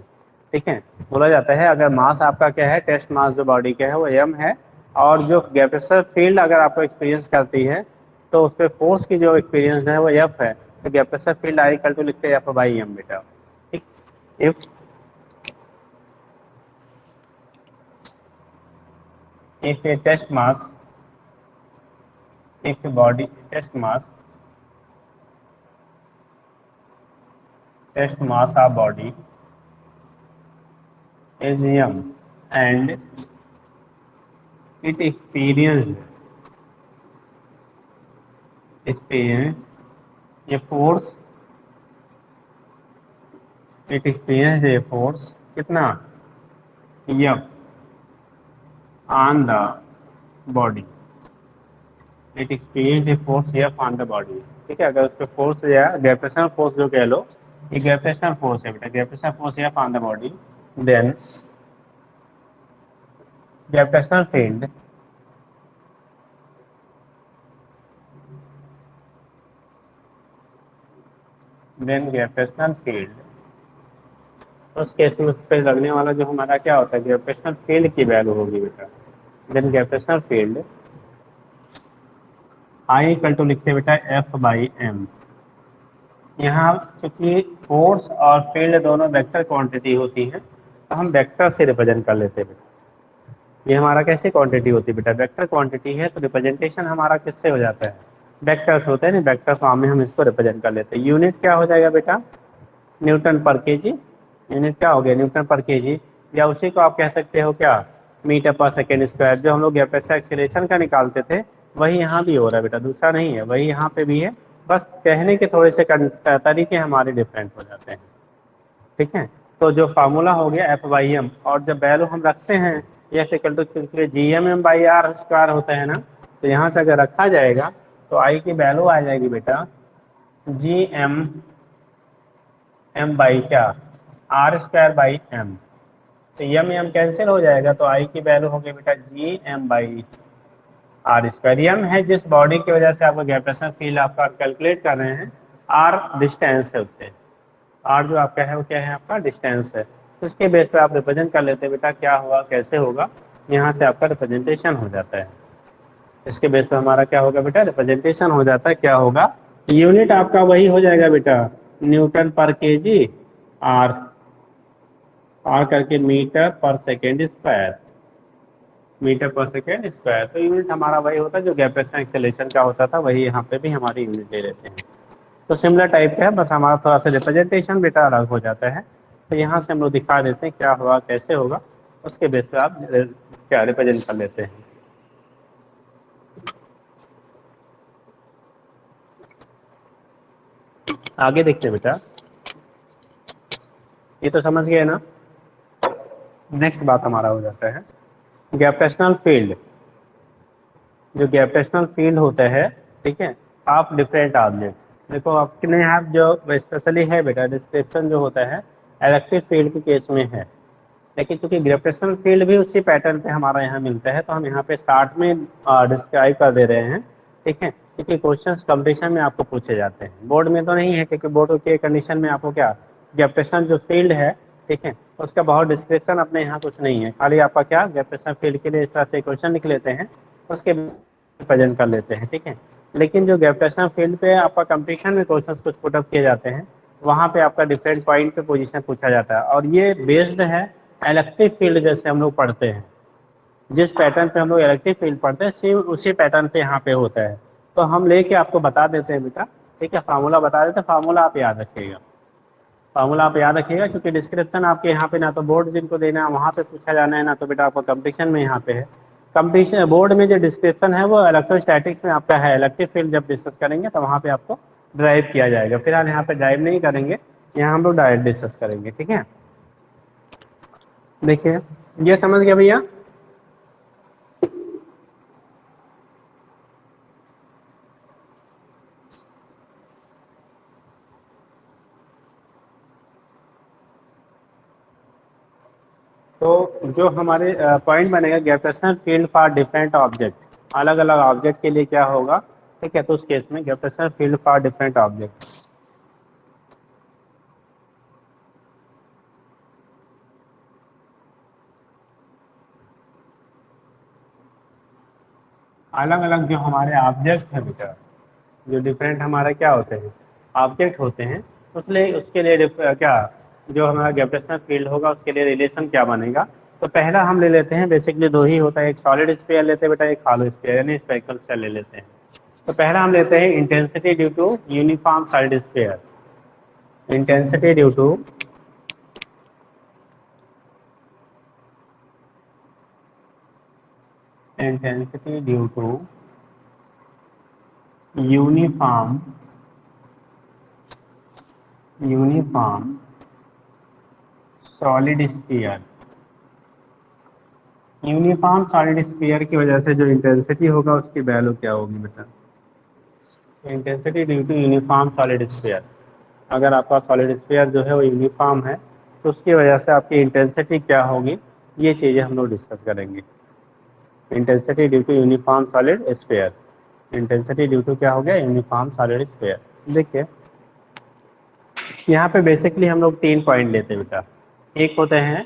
ठीक है। बोला जाता है अगर मास आपका क्या है, टेस्ट मास जो बॉडी का है वो एम है, और जो ग्रेविटेशनल फील्ड अगर आपको एक्सपीरियंस करती है तो उस पर फोर्स की जो एक्सपीरियंस है वो एफ है, तो gravitational field I equal to लिखते हैं एफ बाई एम बेटा। if a test mass, if a body test mass of body is m and it experienced a force, कितना F on the body, it experienced a force F on the body। ठीक है, अगर उस पर force या gravitational force जो कह लो, ये ग्रेविटेशनल फोर्स है बेटा, gravitational force F on the body, then gravitational field उस केस में उस पर लगने वाला जो हमारा क्या होता है, ग्रेविटेशनल फील्ड की वैल्यू होगी बेटा। Then gravitational field I equal to लिखते हैं बेटा F/m। यहाँ चूंकि फोर्स और फील्ड दोनों वेक्टर क्वांटिटी होती हैं, तो हम वेक्टर से रिप्रेजेंट कर लेते हैं बेटा। ये हमारा कैसे क्वांटिटी होती है बेटा, वेक्टर क्वांटिटी है, तो रिप्रेजेंटेशन हमारा किससे हो जाता है, वेक्टर्स होते हैं ना, वेक्टर फॉर्म में हम इसको रिप्रेजेंट कर लेते हैं। यूनिट क्या हो जाएगा बेटा, न्यूटन पर केजी। यूनिट क्या हो गया, न्यूटन पर केजी, या उसी को आप कह सकते हो क्या, मीटर पर सेकेंड स्क्वायर। जो हम लोग ग्रेविटेशनल एक्सीलरेशन का निकालते थे वही यहाँ भी हो रहा है बेटा, दूसरा नहीं है, वही यहाँ पे भी है, बस कहने के थोड़े से तरीके हमारे डिफरेंट हो जाते हैं। ठीक है, तो जो फार्मूला हो गया F/m, और जब वैल्यू हम रखते हैं F इक्वल टू, चूंकि Gm/r स्क्वायर होता है ना, तो यहाँ से अगर रखा जाएगा तो आई की वैल्यू आ जाएगी बेटा Gm बाई क्या, r²/m। तो m कैंसिल हो जाएगा, तो आई की वैल्यू होगी बेटा Gm/r²। m है जिस बॉडी की वजह से आपका ग्रेविटेशनल फील्ड आपका कैलकुलेट कर रहे हैं, r डिस्टेंस है उससे, r जो आपका है वो क्या है, आपका डिस्टेंस है। तो इसके बेस पे आप रिप्रेजेंट कर लेते हैं बेटा, क्या होगा कैसे होगा, यहाँ से आपका रिप्रेजेंटेशन हो जाता है। इसके बेस पे हमारा क्या होगा बेटा, रिप्रेजेंटेशन हो जाता है। क्या होगा, यूनिट आपका वही हो जाएगा बेटा, न्यूटन पर केजी, आर करके मीटर पर सेकेंड स्क्वायर, मीटर पर सेकेंड स्क्वायर। तो यूनिट हमारा वही होता है जो ग्रेविटेशनल एक्सेलरेशन का होता था, वही यहाँ पे भी हमारी यूनिट ले लेते हैं। तो सिमिलर टाइप का है, बस हमारा थोड़ा सा रिप्रेजेंटेशन बेटा अलग हो जाता है। तो यहाँ से हम लोग दिखा देते हैं क्या होगा कैसे होगा, उसके बेस पे आप क्या रिप्रेजेंट कर लेते हैं। आगे देखते हैं बेटा, ये तो समझ गए ना। नेक्स्ट बात हमारा हो जाता है ग्रेविटेशनल फील्ड। जो ग्रेविटेशनल फील्ड होता है, ठीक है, ऑफ डिफरेंट ऑब्जेक्ट। देखो आपने यहाँ जो स्पेशली है बेटा, डिस्क्रिप्शन जो होता है इलेक्ट्रिक फील्ड के केस में है, लेकिन चूंकि ग्रेविटेशनल फील्ड भी उसी पैटर्न पे हमारा यहाँ मिलता है, तो हम यहाँ पे शार्ट में डिस्क्राइब कर दे रहे हैं। ठीक है, क्योंकि क्वेश्चंस कंपटीशन में आपको पूछे जाते हैं, बोर्ड में तो नहीं है, क्योंकि बोर्ड के कंडीशन में आपको क्या, ग्रेविटेशनल जो फील्ड है, ठीक है, उसका बहुत डिस्क्रिप्शन अपने यहाँ कुछ नहीं है, खाली आपका क्या ग्रेविटेशनल फील्ड के लिए इस तरह से क्वेश्चन लिख लेते हैं, उसके प्रेजेंट कर लेते हैं। ठीक है, लेकिन जो ग्रेविटेशनल फील्ड पे आपका कंपटीशन में क्वेश्चन कुछ पुटअप किए जाते हैं, वहाँ पे आपका डिफरेंट पॉइंट पे पोजीशन पूछा जाता है, और ये बेस्ड है इलेक्ट्रिक फील्ड। जैसे हम लोग पढ़ते हैं, जिस पैटर्न पे हम लोग इलेक्ट्रिक फील्ड पढ़ते हैं, सेम उसी पैटर्न पे यहाँ पे होता है। तो हम लेके आपको बता देते हैं बेटा, ठीक है, फार्मूला बता देते हैं, फार्मूला आप याद रखिएगा, फार्मूला आप याद रखिएगा, क्योंकि डिस्क्रिप्शन आपके यहाँ पे ना तो बोर्ड जिनको देना है वहाँ पे पूछा जाना है, ना तो बेटा आपको कंपटीशन में यहाँ पे है। कंपटीशन बोर्ड में जो डिस्क्रिप्शन है वो इलेक्ट्रोस्टैटिक्स में आपका है, इलेक्ट्रिक फील्ड जब डिस्कस करेंगे तो वहाँ पे आपको ड्राइव किया जाएगा। फिलहाल यहाँ पे ड्राइव नहीं करेंगे, यहाँ हम लोग डायरेक्ट डिस्कस करेंगे। ठीक है, देखिए ये समझ गया भैया। तो जो हमारे पॉइंट बनेगा gravitational field for different object, अलग अलग ऑब्जेक्ट के लिए क्या होगा, ठीक है, तो उस केस में gravitational field for different object, अलग अलग जो हमारे ऑब्जेक्ट है बेटा, जो डिफरेंट हमारे क्या होते हैं ऑब्जेक्ट होते हैं, उसके लिए क्या जो हमारा ग्रेविटेशनल फील्ड होगा उसके लिए रिलेशन क्या बनेगा। तो पहला हम ले लेते हैं, बेसिकली दो ही होता है, एक सॉलिड स्फीयर लेते हैं बेटा, एक हॉलो स्फीयर यानी स्फेरिकल शेल ले लेते हैं। तो पहला हम लेते हैं intensity due to uniform solid sphere. Intensity due to intensity due to uniform solid sphere. Uniform solid sphere की वजह से जो इंटेंसिटी होगा उसकी वैल्यू क्या होगी बेटा, intensity due to uniform solid sphere. अगर आपका सॉलिड स्फीयर जो है वो यूनिफॉर्म है तो उसकी वजह से आपकी इंटेंसिटी क्या होगी, ये चीज़ें हम लोग डिस्कस करेंगे। Intensity due to uniform solid sphere, intensity due to क्या हो गया, यूनिफॉर्म सॉलिड स्फीयर। देखिए यहाँ पे बेसिकली हम लोग 3 पॉइंट लेते हैं बेटा। एक होते हैं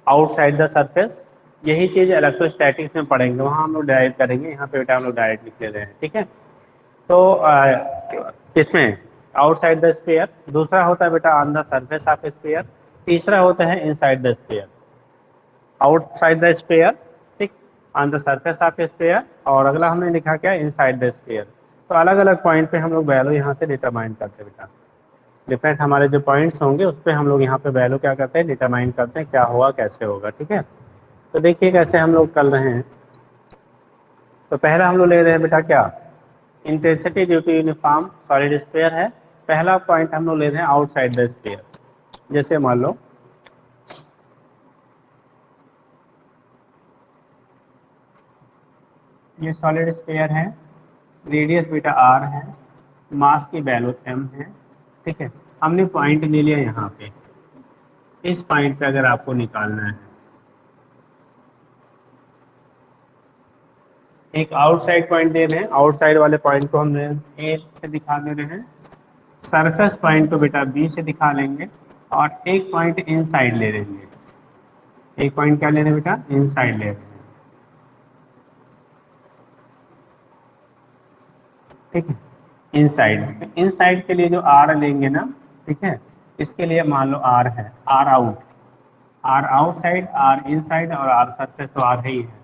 आउटसाइड द सरफेस, यही चीज़ इलेक्ट्रोस्टैटिक्स में पढ़ेंगे, वहाँ हम लोग डायरेक्ट करेंगे, यहाँ पे बेटा हम लोग डायरेक्ट लिख ले रहे हैं, ठीक है। तो इसमें आउटसाइड द स्फीयर, दूसरा होता है बेटा on the surface of sphere, तीसरा होता है inside the sphere. Outside the sphere, ठीक, on the surface of sphere, और अगला हमने लिखा क्या, इनसाइड द स्फीयर। तो अलग अलग पॉइंट पे हम लोग वैल्यू यहाँ से डिटरमाइन करते हैं बेटा। डिफरेंट हमारे जो पॉइंट्स होंगे उस पर हम लोग यहाँ पे वैल्यू क्या करते हैं, डिटरमाइन करते हैं क्या हुआ कैसे होगा, ठीक है। तो देखिए कैसे हम लोग कर रहे हैं। तो पहला हम लोग ले रहे हैं बेटा क्या, intensity due to uniform solid sphere है। पहला पॉइंट हम लोग ले रहे हैं आउटसाइड द स्फीयर। जैसे मान लो ये सॉलिड स्फीयर है, रेडियस बेटा आर है, मास की वैल्यू एम है, ठीक है। हमने पॉइंट ले लिया यहाँ पे, इस पॉइंट पे अगर आपको निकालना है, एक आउटसाइड पॉइंट दे रहे हैं, आउटसाइड वाले पॉइंट को हमने ए से दिखा दे रहे हैं, सरफेस पॉइंट को बेटा बी से दिखा लेंगे, और एक पॉइंट इनसाइड ले लेंगे। एक पॉइंट क्या ले रहे हैं बेटा, इनसाइड ले रहे हैं, ठीक है। इनसाइड, इनसाइड के लिए जो आर लेंगे ना, ठीक है, इसके लिए मान लो आर है, R out, R outside, R inside और आर सरफेस, तो आर ही है।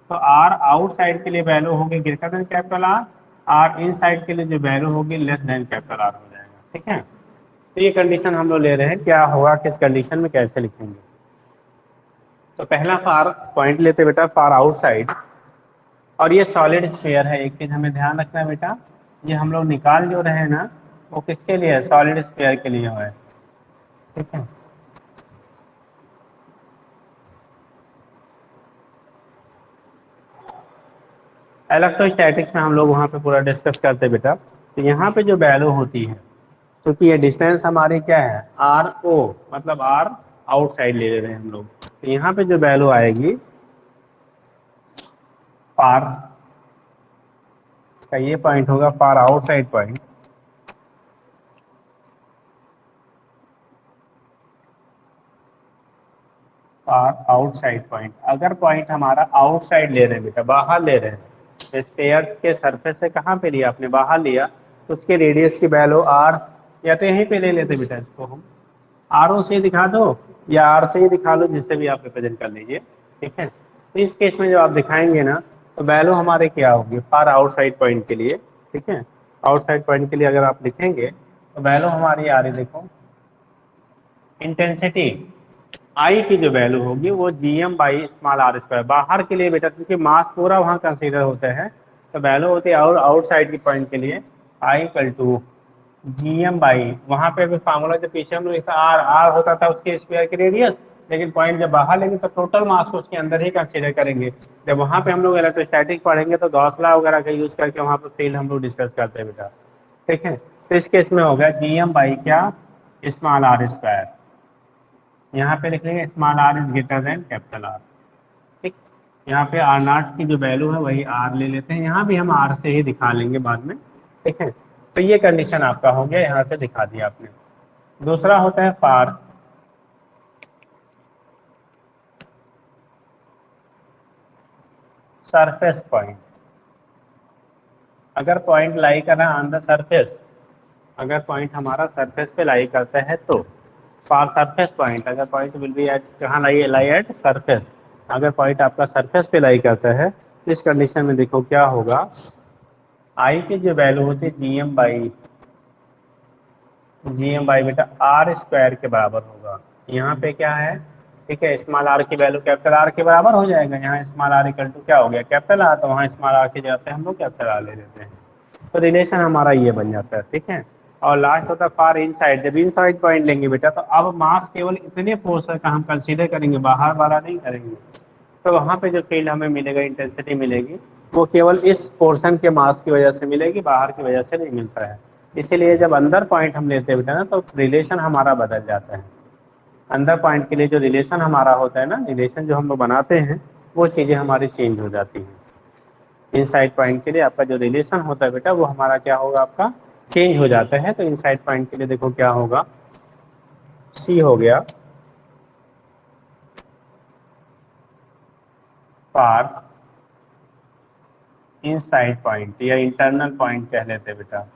तो आर आउटसाइड के लिए वैल्यू होगी greater than capital R, R inside के लिए जो वैल्यू होगी लेस देन कैपिटल आर हो जाएगा, ठीक है। तो ये कंडीशन हम लोग ले रहे हैं, क्या होगा किस कंडीशन में कैसे लिखेंगे। तो पहला फार पॉइंट लेते बेटा फार आउटसाइड, और ये सॉलिड स्फीयर है। एक चीज हमें ध्यान रखना है बेटा, ये हम लोग निकाल जो रहे हैं ना, वो किसके लिए है, सॉलिड स्फीयर के लिए है, ठीक है। इलेक्ट्रोस्टैटिक्स में हम लोग वहाँ पे पूरा डिस्कस करते हैं बेटा। तो यहाँ पे जो वैल्यू होती है, क्योंकि ये डिस्टेंस हमारी क्या है, आर ओ, मतलब आर आउटसाइड ले रहे हैं हम लोग, तो यहाँ पे जो वैल्यू आएगी फार, इसका ये पॉइंट होगा फार आउटसाइड पॉइंट, फार आउटसाइड पॉइंट। अगर पॉइंट हमारा आउटसाइड ले रहे हैं बेटा, बाहर ले रहे हैं, तो स्फीयर के सरफेस से कहाँ पे लिया आपने, बाहर लिया, तो उसके रेडियस की वैल्यू आर, या तो यहीं पे ले लेते बेटा, इसको हम आर ओ से दिखा दो या आर से ही दिखा लो, जिससे भी आप रिप्रेजेंट कर लीजिए, ठीक है। तो इस केस में जो आप दिखाएंगे ना, तो वैल्यू हमारे क्या होगी फार आउटसाइड पॉइंट के लिए, ठीक है। आउटसाइड पॉइंट के लिए अगर आप लिखेंगे तो वैल्यू हमारी आ रही, देखो इंटेंसिटी आई की जो वैल्यू होगी वो G M by small R square, बाहर के लिए बेटा क्योंकि मास पूरा वहाँ कंसीडर होता है, तो वैल्यू होती है और आउटसाइड की पॉइंट के लिए I equal to g M by, वहाँ पे भी फार्मूला जो पीछे हम लोग आर आर होता था उसके स्क्वायर की रेडियस, लेकिन पॉइंट जब बाहर लेंगे तो टोटल मास को उसके अंदर ही कंसीडर करेंगे। जब वहाँ पे हम लोग इलेक्ट्रोस्टैटिक पढ़ेंगे तो गॉस लॉ वगैरह का यूज करके वहाँ पे फील्ड हम लोग डिस्कस करते हैं बेटा, ठीक है। तो इस केस में होगा जी एम बाई क्या, स्मॉल आर स्क्वायर, यहाँ पे लिख लेंगे small R is greater than capital R, ठीक। यहाँ पे आर नॉट की जो वैल्यू है वही आर ले लेते हैं, यहाँ भी हम आर से ही दिखा लेंगे बाद में, ठीक है। तो ये कंडीशन आपका हो गया, यहाँ से दिखा दिया आपने। दूसरा होता है फार सरफेस पॉइंट। अगर पॉइंट लाई कर रहा है ऑन द सरफेस, अगर पॉइंट हमारा सरफेस पे लाई करता है तो फॉर सरफेस पॉइंट, अगर पॉइंट विल बी एट, कहाँ लाई एट सरफेस, अगर पॉइंट आपका सरफेस पे लाई करता है तो इस कंडीशन में देखो क्या होगा, आई की जो वैल्यू होती है जी एम बाई बेटा आर स्क्वायर के बराबर होगा। यहाँ पे क्या है, ठीक है, स्मॉल आर की वैल्यू कैपिटल आर के बराबर हो जाएगा। यहाँ स्मॉल आर इक्वल टू क्या हो गया, कैपिटल आर, तो वहाँ स्मॉल आर की जगह पे हम लोग कैपिटल आर ले लेते हैं, तो रिलेशन हमारा ये बन जाता है, ठीक है। और लास्ट होता है फार इन साइड, जब इन साइड पॉइंट लेंगे बेटा तो अब मास केवल इतने पोर्शन का हम कंसीडर करेंगे, बाहर वाला नहीं करेंगे, तो वहाँ पे जो फील्ड हमें मिलेगा, इंटेंसिटी मिलेगी, वो केवल इस पोर्शन के मास की वजह से मिलेगी, बाहर की वजह से नहीं मिलता है। इसीलिए जब अंदर पॉइंट हम लेते हैं बेटा ना, तो रिलेशन हमारा बदल जाता है। अंदर पॉइंट के लिए जो रिलेशन हमारा होता है ना, रिलेशन जो हम लोग बनाते हैं, वो चीज़ें हमारी चेंज हो जाती हैं। इनसाइड पॉइंट के लिए आपका जो रिलेशन होता है बेटा, वो हमारा क्या होगा, आपका चेंज हो जाता है। तो इनसाइड पॉइंट के लिए देखो क्या होगा, सी हो गया फॉर इनसाइड पॉइंट, या इंटरनल पॉइंट कह लेते बेटा।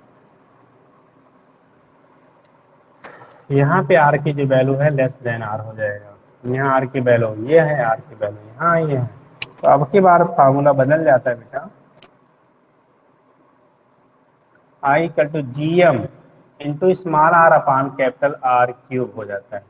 यहाँ पे आर की जो वैल्यू है लेस देन आर हो जाएगा। यहाँ आर की वैल्यू ये है, आर की वैल्यू यहाँ ये है, तो अब की बार फार्मूला बदल जाता है बेटा, I equal to g m into small r upon capital R cube हो जाता है।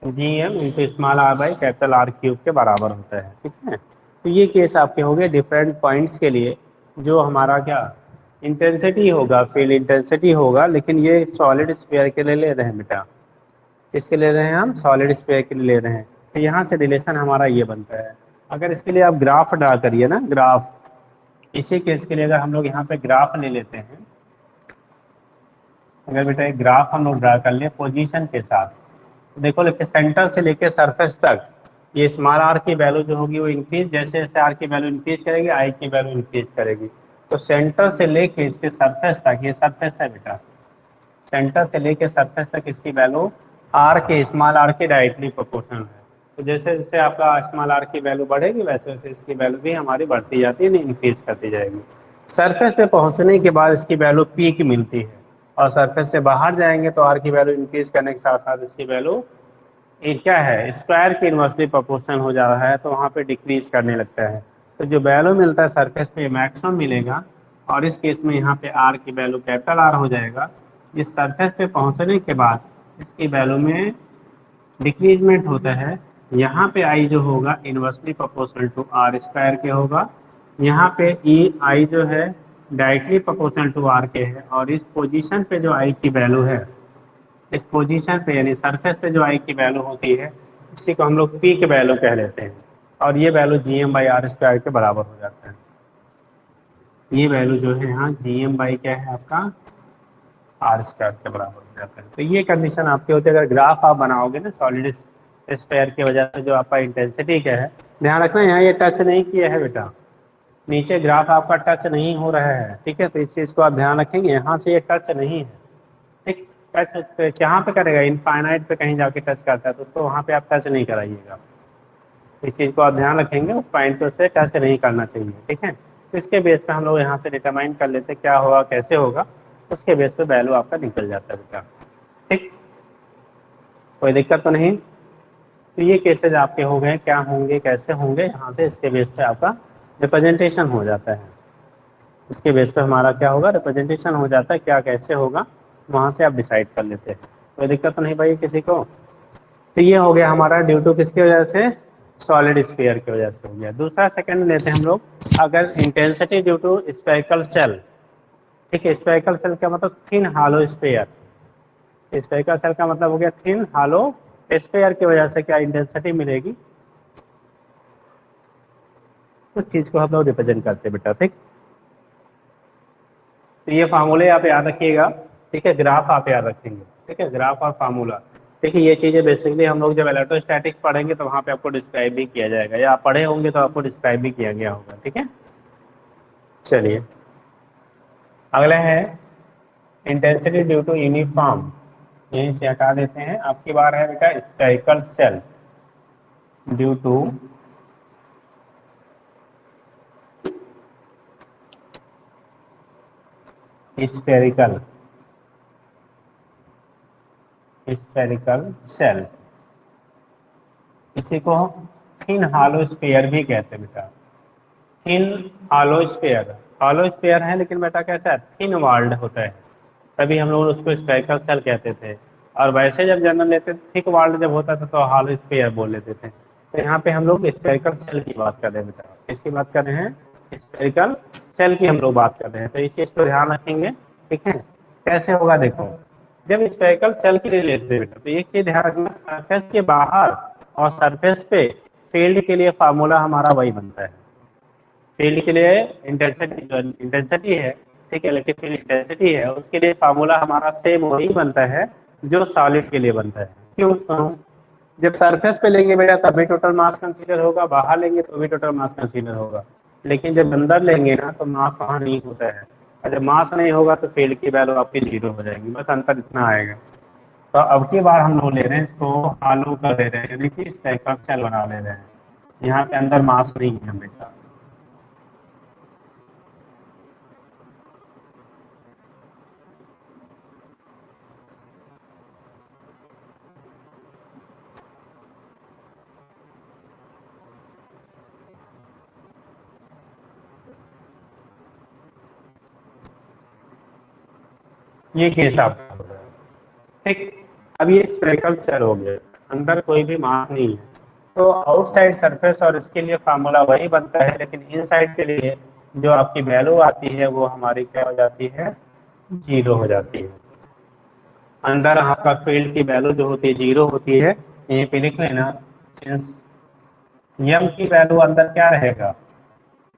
जी m into small r by capital R cube के बराबर होता है, ठीक है। तो ये केस आपके हो गए डिफरेंट पॉइंट्स के लिए, जो हमारा क्या इंटेंसिटी होगा, फील्ड इंटेंसिटी होगा, लेकिन ये सॉलिड स्फीयर के लिए ले रहे हैं बेटा। किसके ले रहे हैं हम, सॉलिड स्फीयर के लिए ले रहे हैं। तो यहाँ से रिलेशन हमारा ये बनता है। अगर इसके लिए आप ग्राफ ड्रा करिए ना, ग्राफ, इसी केस के लिए अगर हम लोग यहाँ पे ग्राफ ले लेते हैं, अगर बेटा एक ग्राफ हम लोग ड्रा कर ले पोजीशन के साथ, तो देखो लेके सेंटर से लेके सरफेस तक, ये स्मॉल आर की वैल्यू जो होगी वो इंक्रीज, जैसे जैसे आर की वैल्यू इंक्रीज करेगी, आई की वैल्यू इंक्रीज करेगी। तो सेंटर से लेके इसके सरफेस तक, ये सरफेस है बेटा, सेंटर से लेके सरफेस तक इसकी वैल्यू आर के, स्मॉल आर के डायरेक्टली प्रोपोर्शनल है। तो जैसे जैसे आपका स्मॉल आर की वैल्यू बढ़ेगी, वैसे वैसे इसकी वैल्यू भी हमारी बढ़ती जाती है, इंक्रीज करती जाएगी। सरफेस पे पहुंचने के बाद इसकी वैल्यू पीक मिलती है, और सरफेस से बाहर जाएंगे तो आर की वैल्यू इंक्रीज करने के साथ साथ इसकी वैल्यू ये क्या है, स्क्वायर के इन्वर्सली प्रोपोर्शनल हो जा रहा है, तो वहाँ पे डिक्रीज करने लगता है। तो जो वैल्यू मिलता है सरफेस पे मैक्सिमम मिलेगा, और इस केस में यहाँ पे आर की वैल्यू कैपिटल आर हो जाएगा। इस सरफेस पे पहुँचने के बाद इसकी वैल्यू में डिक्रीजमेंट होता है। यहाँ पे आई जो होगा inversely proportional to R square के होगा, यहाँ पे ई आई जो है डायरेक्टली प्रोपोर्शनल टू आर के है, और इस पोजीशन पे जो आई की वैल्यू है, इस पोजीशन पे यानी सरफेस पे जो आई की वैल्यू होती है, इसी को हम लोग पी के वैल्यू कह लेते हैं, और ये value G M by R square के बराबर हो जाता है। ये वैल्यू जो है यहाँ जी एम बाई क्या है आपका, आर स्क्वायर के बराबर हो जाता है। तो ये कंडीशन आपके होते हैं। अगर ग्राफ आप बनाओगे ना सॉलिड स्फीयर की वजह से, जो आपका इंटेंसिटी क्या है, ध्यान रखना यहाँ ये टच नहीं किया है बेटा, नीचे ग्राफ आपका टच नहीं हो रहा है, ठीक है। तो इस चीज़ को आप ध्यान रखेंगे, यहाँ से ये टच नहीं है, ठीक। टच कहाँ पे करेगा, इनफाइनाइट पे कहीं जाके टच करता है, तो उसको वहाँ पे आप टच नहीं कराइएगा। इस चीज़ को आप ध्यान रखेंगे, उस पॉइंट पे उससे टच नहीं करना चाहिए, ठीक है। तो इसके बेस पे हम लोग यहाँ से डिटरमाइन कर लेते हैं क्या होगा, कैसे होगा, उसके बेस पे वैल्यू आपका निकल जाता है बेटा, ठीक। कोई दिक्कत तो नहीं। तो ये केसेज आपके हो गए, क्या होंगे कैसे होंगे, यहाँ से इसके बेस पे आपका रिप्रेजेंटेशन हो जाता है। इसके बेस पे हमारा क्या होगा, रिप्रेजेंटेशन हो जाता है, क्या कैसे होगा, वहाँ से आप डिसाइड कर लेते हैं। कोई दिक्कत तो नहीं भाई किसी को। तो ये हो गया हमारा ड्यू टू किसकी वजह से, सॉलिड स्फीयर की वजह से हो गया। दूसरा सेकंड लेते हैं हम लोग, अगर intensity due to spherical shell, ठीक है। स्फेरिकल सेल का मतलब thin hollow sphere, spherical shell का मतलब हो गया थिन हालो स्फीयर की वजह से क्या इंटेंसिटी मिलेगी, उस चीज को हम लोग रिप्रेजेंट करते हैं बेटा, ठीक। तो ये फार्मूले आप याद रखिएगा, ठीक है, ग्राफ आप याद रखेंगे, ठीक है, ग्राफ और फार्मूला। देखिए ये चीज़ें बेसिकली हम लोग जब इलेक्ट्रोस्टैटिक्स पढ़ेंगे तो वहाँ पे आपको डिस्क्राइब भी किया जाएगा, या आप पढ़े होंगे तो आपको डिस्क्राइब भी किया गया होगा, ठीक है। चलिए अगला है इंटेंसिटी ड्यू टू यूनिफॉर्म, यहीं से हटा देते हैं। आपकी बार है बेटा spherical shell due to spherical spherical shell, इसी को थिन हालो स्फीयर भी कहते हैं बेटा। Thin hollow sphere, hollow sphere है लेकिन बेटा कैसा है, थिन वाल्ड होता है, तभी हम लोग उसको स्फेरिकल सेल कहते थे। और वैसे जब जन्म लेते थे थिक वाल्ड जब होता था तो हालो स्फीयर बोल लेते थे। तो यहाँ पे हम लोग स्फेरिकल सेल की बात कर रहे हैं बेटा, किसकी बात कर रहे हैं, स्फेरिकल सेल की हम लोग बात कर रहे हैं। तो इस चीज को ध्यान रखेंगे, ठीक है। कैसे होगा देखो, जब स्फेरिकल सेल के लिए लेते हैं बेटा तो एक चीज ध्यान रखना, सरफेस के बाहर और सरफेस पे फील्ड के लिए फार्मूला हमारा वही बनता है। फील्ड के लिए इंटेंसिटी है, ठीक है, इलेक्ट्रिक फील्ड इंटेंसिटी है, उसके लिए फार्मूला हमारा सेम वही बनता है जो सॉलिड के लिए बनता है। क्यों सुनो, जब सरफेस पे लेंगे बेटा तभी टोटल मास कंसीडर होगा, बाहर लेंगे तो भी टोटल मास कंसीडर होगा, लेकिन जब अंदर लेंगे ना तो मास वहाँ नहीं होता है, और जब मास नहीं होगा तो फील्ड की वैल्यू आपकी जीरो हो जाएगी, बस अंतर इतना आएगा। तो अब की बार हम लोग ले रहे हैं इसको आलू कर दे रहे हैं, यानी कि स्टेकर सेल बना ले रहे हैं, यहाँ पे अंदर मास नहीं है हमेशा। ये केस आप, ठीक। अब ये स्पेरिकल सेल हो गया, अंदर कोई भी मास नहीं है, तो आउटसाइड सरफेस और इसके लिए फार्मूला वही बनता है, लेकिन इनसाइड के लिए जो आपकी वैल्यू आती है वो हमारी क्या हो जाती है, जीरो हो जाती है। अंदर आपका फील्ड की वैल्यू जो होती है जीरो होती है, यहीं पे लिख लेना, सिंस यम की वैल्यू अंदर क्या रहेगा,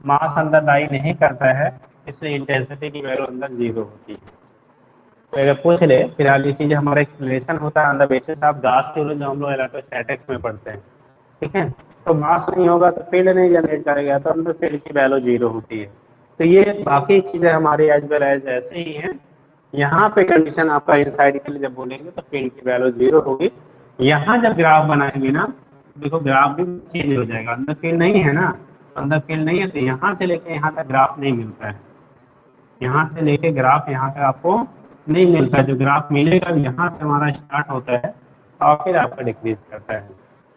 मास अंदर लाई नहीं करता है, इसलिए इंटेंसिटी की वैल्यू अंदर जीरो होती है। तो अगर पूछ ले, फिलहाल ये चीज हमारा एक्सप्लेनेशन होता है अंदर बेसिस ऑफ गास थ्योरी जो हम लोग इलेक्ट्रोस्टैटिक्स में पढ़ते हैं, ठीक है। तो मास नहीं होगा तो फील्ड नहीं जनरेट करेगा, तो अंदर फील्ड की वैल्यू जीरो होती है। तो ये बाकी चीजें हमारी एज वेल एज ऐसे ही हैं। यहाँ पे कंडीशन आपका इनसाइड के लिए जब बोलेंगे तो फील्ड की वैल्यू जीरो होगी। यहाँ जब ग्राफ बनाएंगे ना, देखो ग्राफ भी चेंज हो जाएगा, अंदर फील्ड नहीं है ना, अंदर फील्ड नहीं है तो यहाँ से लेके यहाँ तक ग्राफ नहीं मिलता है, यहाँ से लेके ग्राफ यहाँ तक आपको नहीं मिलता। जो ग्राफ मिलेगा यहाँ से हमारा स्टार्ट होता है और फिर आपका डिक्रीज करता है।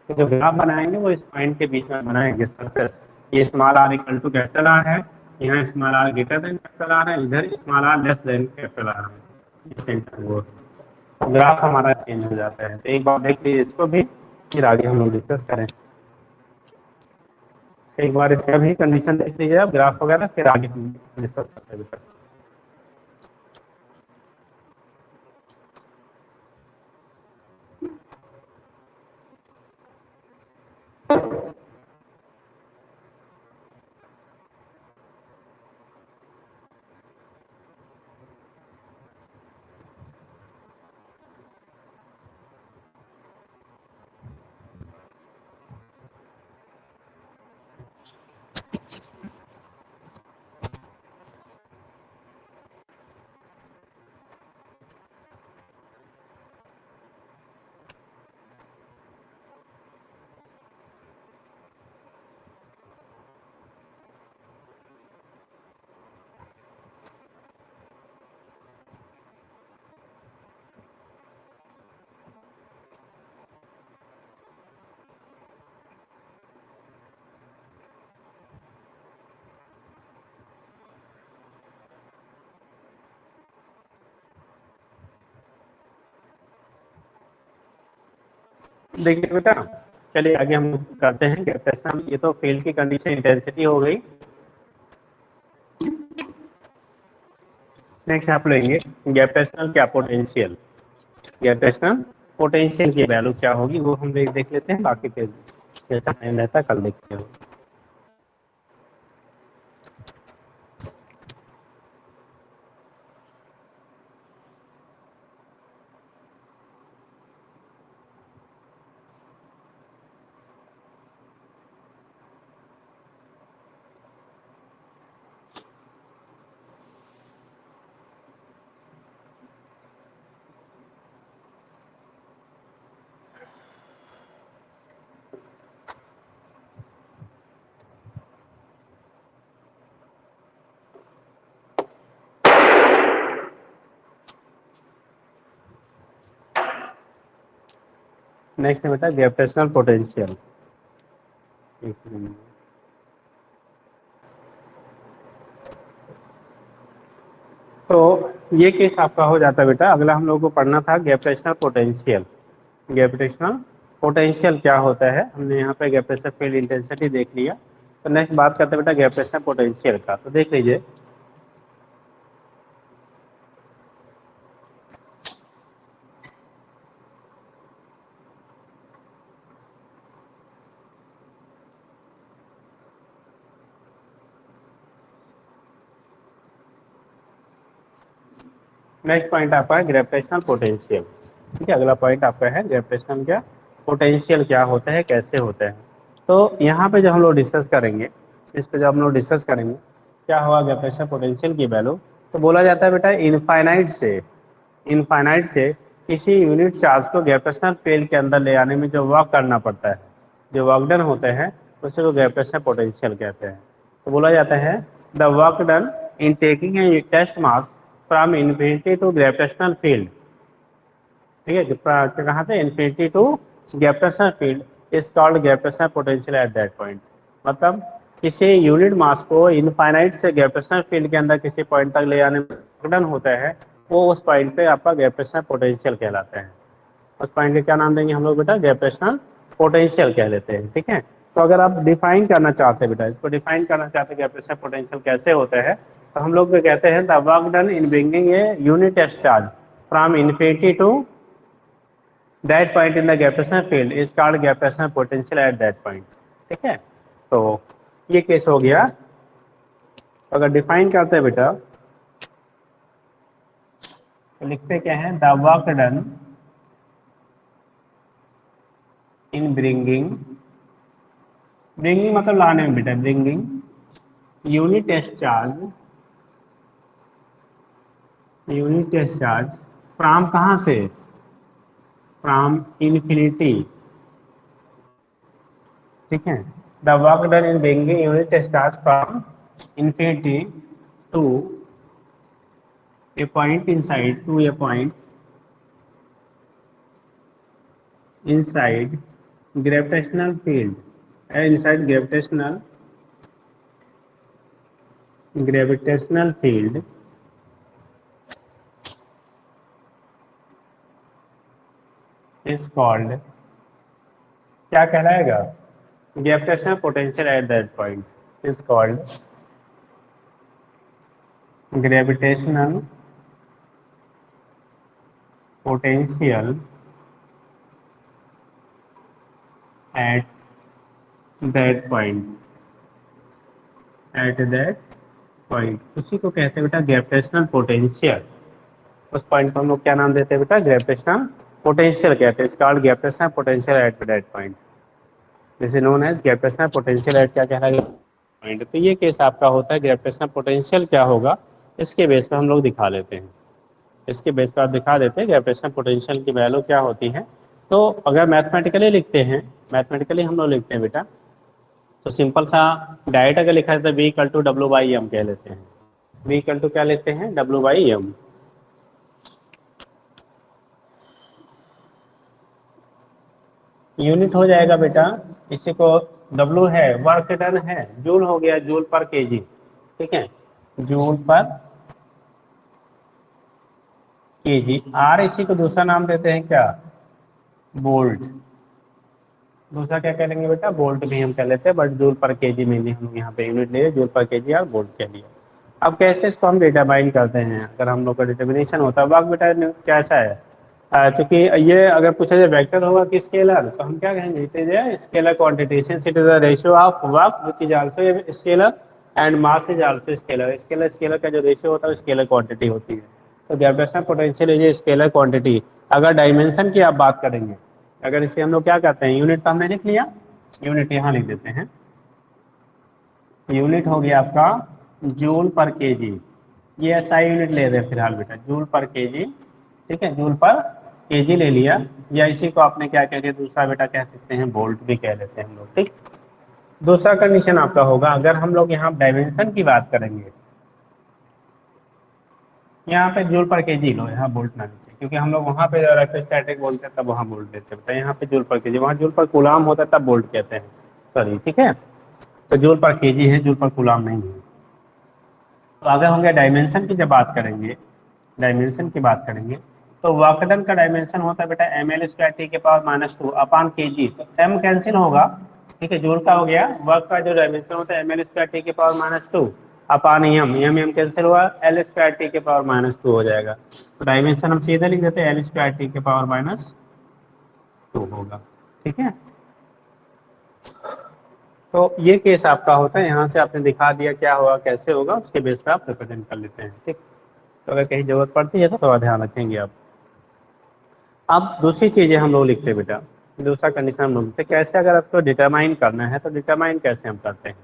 तो जो ग्राफ बनाएंगे वो इस पॉइंट के बीच में बनाएंगे सरफेस, ये small R equal to capital R है, यहाँ small R greater than capital R है, इधर small R less than capital R है, सेंटर वो ग्राफ हमारा चेंज हो जाता है। तो एक बार देख लीजिए इसको भी, फिर आगे हम लोग डिस्कस करें। एक बार इसका भी कंडीशन देख लीजिए आप, ग्राफ वगैरह, फिर आगे हम डिस्कस करते हैं। देखिए बेटा, चलिए आगे हम करते हैं कैपेसिटर में। ये तो फील्ड की कंडीशन इंटेंसिटी हो गई। नेक्स्ट आप लेंगे गैपेशनल क्या पोटेंशियल, गैपेशनल पोटेंशियल की वैल्यू क्या होगी वो हम देख लेते हैं, बाकी फिर जैसा टाइम रहता है कल देखते हैं। नेक्स्ट है बेटा ग्रेविटेशनल पोटेंशियल। तो ये केस आपका हो जाता है बेटा। अगला हम लोग को पढ़ना था ग्रेविटेशनल पोटेंशियल। ग्रेविटेशनल पोटेंशियल क्या होता है, हमने यहाँ पे ग्रेविटेशनल फील्ड इंटेंसिटी देख लिया। तो नेक्स्ट बात करते हैं बेटा ग्रेविटेशनल पोटेंशियल का। तो देख लीजिए, नेक्स्ट पॉइंट आपका है ग्रेविटेशनल पोटेंशियल। ठीक है, अगला पॉइंट आपका है ग्रेविटेशनल क्या पोटेंशियल क्या होता है, कैसे होता है। तो यहाँ पे जब हम लोग डिस्कस करेंगे, इस पे जब हम लोग डिस्कस करेंगे क्या होगा ग्रेविटेशनल पोटेंशियल की वैल्यू, तो बोला जाता है बेटा इनफाइनाइट से किसी यूनिट चार्ज को ग्रेविटेशनल फील्ड के अंदर ले आने में जो वर्क करना पड़ता है, जो वर्क डन होते हैं, उसे को ग्रेविटेशनल पोटेंशियल कहते हैं। तो बोला जाता है the work done in taking a test mass from infinity to gravitational field. ठीक है, कहाँ से infinity to gravitational field is called gravitational potential at that point. मतलब किसी यूनिट मास को इनफाइनाइट से ग्रेविटेशनल फील्ड के अंदर किसी पॉइंट तक ले आने में डन होता है, वो उस पॉइंट पे आपका ग्रेविटेशनल पोटेंशियल कहलाता है। उस पॉइंट के क्या नाम देंगे हम लोग बेटा, ग्रेविटेशनल पोटेंशियल कह लेते हैं। ठीक है, तो अगर आप डिफाइन करना चाहते हैं बेटा, इसको डिफाइन करना चाहते हैं ग्रेविटेशनल पोटेंशियल कैसे होता है, तो हम लोग कहते हैं the work done in bringing a unit test charge from infinity to that point in the gravitational field is called gravitational potential at that point. ठीक है, तो ये केस हो गया। अगर डिफाइन करते हैं बेटा तो लिखते क्या है, the work done in bringing मतलब लाने में बेटा, bringing unit test charge from कहाँ से, फ्रॉम इन्फिनिटी। ठीक है, the work done in bringing unit test charge from infinity to a point inside inside gravitational field inside gravitational field is called क्या कहलाएगा, gravitational potential at that point is called gravitational potential at that point उसी को कहते हैं बेटा gravitational potential. उस point को हम लोग क्या नाम देते हैं बेटा, ग्रेविटेशनल पोटेंशियल कहते हैं। It's called gravitational potential at that point, this is known as gravitational potential at क्या कहलाएगा पॉइंट। तो ये केस आपका होता है ग्रेविटेशनल पोटेंशियल क्या होगा, इसके बेस पर हम लोग दिखा लेते हैं। इसके बेस पर आप दिखा देते हैं ग्रेविटेशनल पोटेंशियल की वैल्यू क्या होती है। तो अगर मैथमेटिकली लिखते हैं, मैथमेटिकली हम लोग लिखते हैं बेटा, तो सिंपल सा डायरेक्ट अगर लिखा जाता है V equal to W by M कह लेते हैं। V इक्वल टू क्या लेते हैं, डब्ल्यू बाई एम। यूनिट हो जाएगा बेटा, इसी को W है, वर्क डन है, जूल हो गया, जूल पर केजी। ठीक है, जूल पर केजी। आर इसी को दूसरा नाम देते हैं क्या, बोल्ट। दूसरा क्या कह लेंगे बेटा, बोल्ट भी हम कह लेते हैं, बट जूल पर केजी में हम यहाँ पे यूनिट ले, जूल पर केजी और बोल्ट के लिए। अब कैसे इसको हम डिटरमाइन करते हैं, अगर हम लोग का डिटर्मिनेशन होता है वर्क बेटा कैसा है, चूंकि ये अगर पूछा जाए वेक्टर होगा कि स्केलर, तो हम क्या कहेंगे, it is a scalar quantity since it is the ratio of work which is also scalar and mass is also scalar. Scalar का जो रेशियो होता है स्केलर क्वांटिटी होती है। तो gravitational potential is a scalar quantity. अगर dimension की आप बात करेंगे, अगर इसे हम लोग क्या कहते हैं, यूनिट तो हमने लिख लिया, यूनिट यहाँ लिख देते हैं। यूनिट हो गया आपका जूल पर केजी, ये एसआई यूनिट ले रहे हैं फिलहाल बेटा, जूल पर केजी। ठीक है, जूल पर केजी ले लिया, या इसी को आपने क्या कह दिया, दूसरा बेटा कह सकते हैं वोल्ट भी कह लेते हैं हम लोग। ठीक, दूसरा कंडीशन आपका होगा, अगर हम लोग यहाँ डायमेंशन की बात करेंगे, यहाँ पे जूल पर केजी लो, यहाँ वोल्ट ना लिखे, क्योंकि हम लोग वहाँ पे इलेक्ट्रोस्टैटिक बोलते हैं तब वहाँ बोल्ट देते हैं, यहाँ पे जूल पर केजी, वहाँ जूल पर कूलाम होता है तब बोल्ट कहते हैं, सॉरी, ठीक है। तो जूल पर केजी है, जूल पर कूलाम नहीं है। तो आगे होंगे डायमेंशन की जब बात करेंगे, डायमेंशन की बात करेंगे, तो वर्क डन का डायमेंशन होता है बेटा ml² टी के पावर -2 अपान केजी। तो m कैंसिल होगा, ठीक है, जूल का हो गया, वर्क का जो डायमेंशन होता है ml² टी के पावर -2 अपान m कैंसिल हुआ, l² टी के पावर -2 हो जाएगा। तो डायमेंशन हम सीधे लिख देते हैं l² टी के पावर -2 होगा, ठीक है। तो ये केस आपका होता है, यहाँ से आपने दिखा दिया क्या होगा कैसे होगा, उसके बेस पे आप रिप्रेजेंट कर लेते हैं, ठीक। तो अगर कहीं जरूरत पड़ती है तो थोड़ा ध्यान रखेंगे आप। अब दूसरी चीजें हम लोग लिखते हैं बेटा, दूसरा कंडीशन हम लोग लिखते हैं कैसे, अगर आपको डिटरमाइन करना है तो डिटरमाइन कैसे हम करते हैं।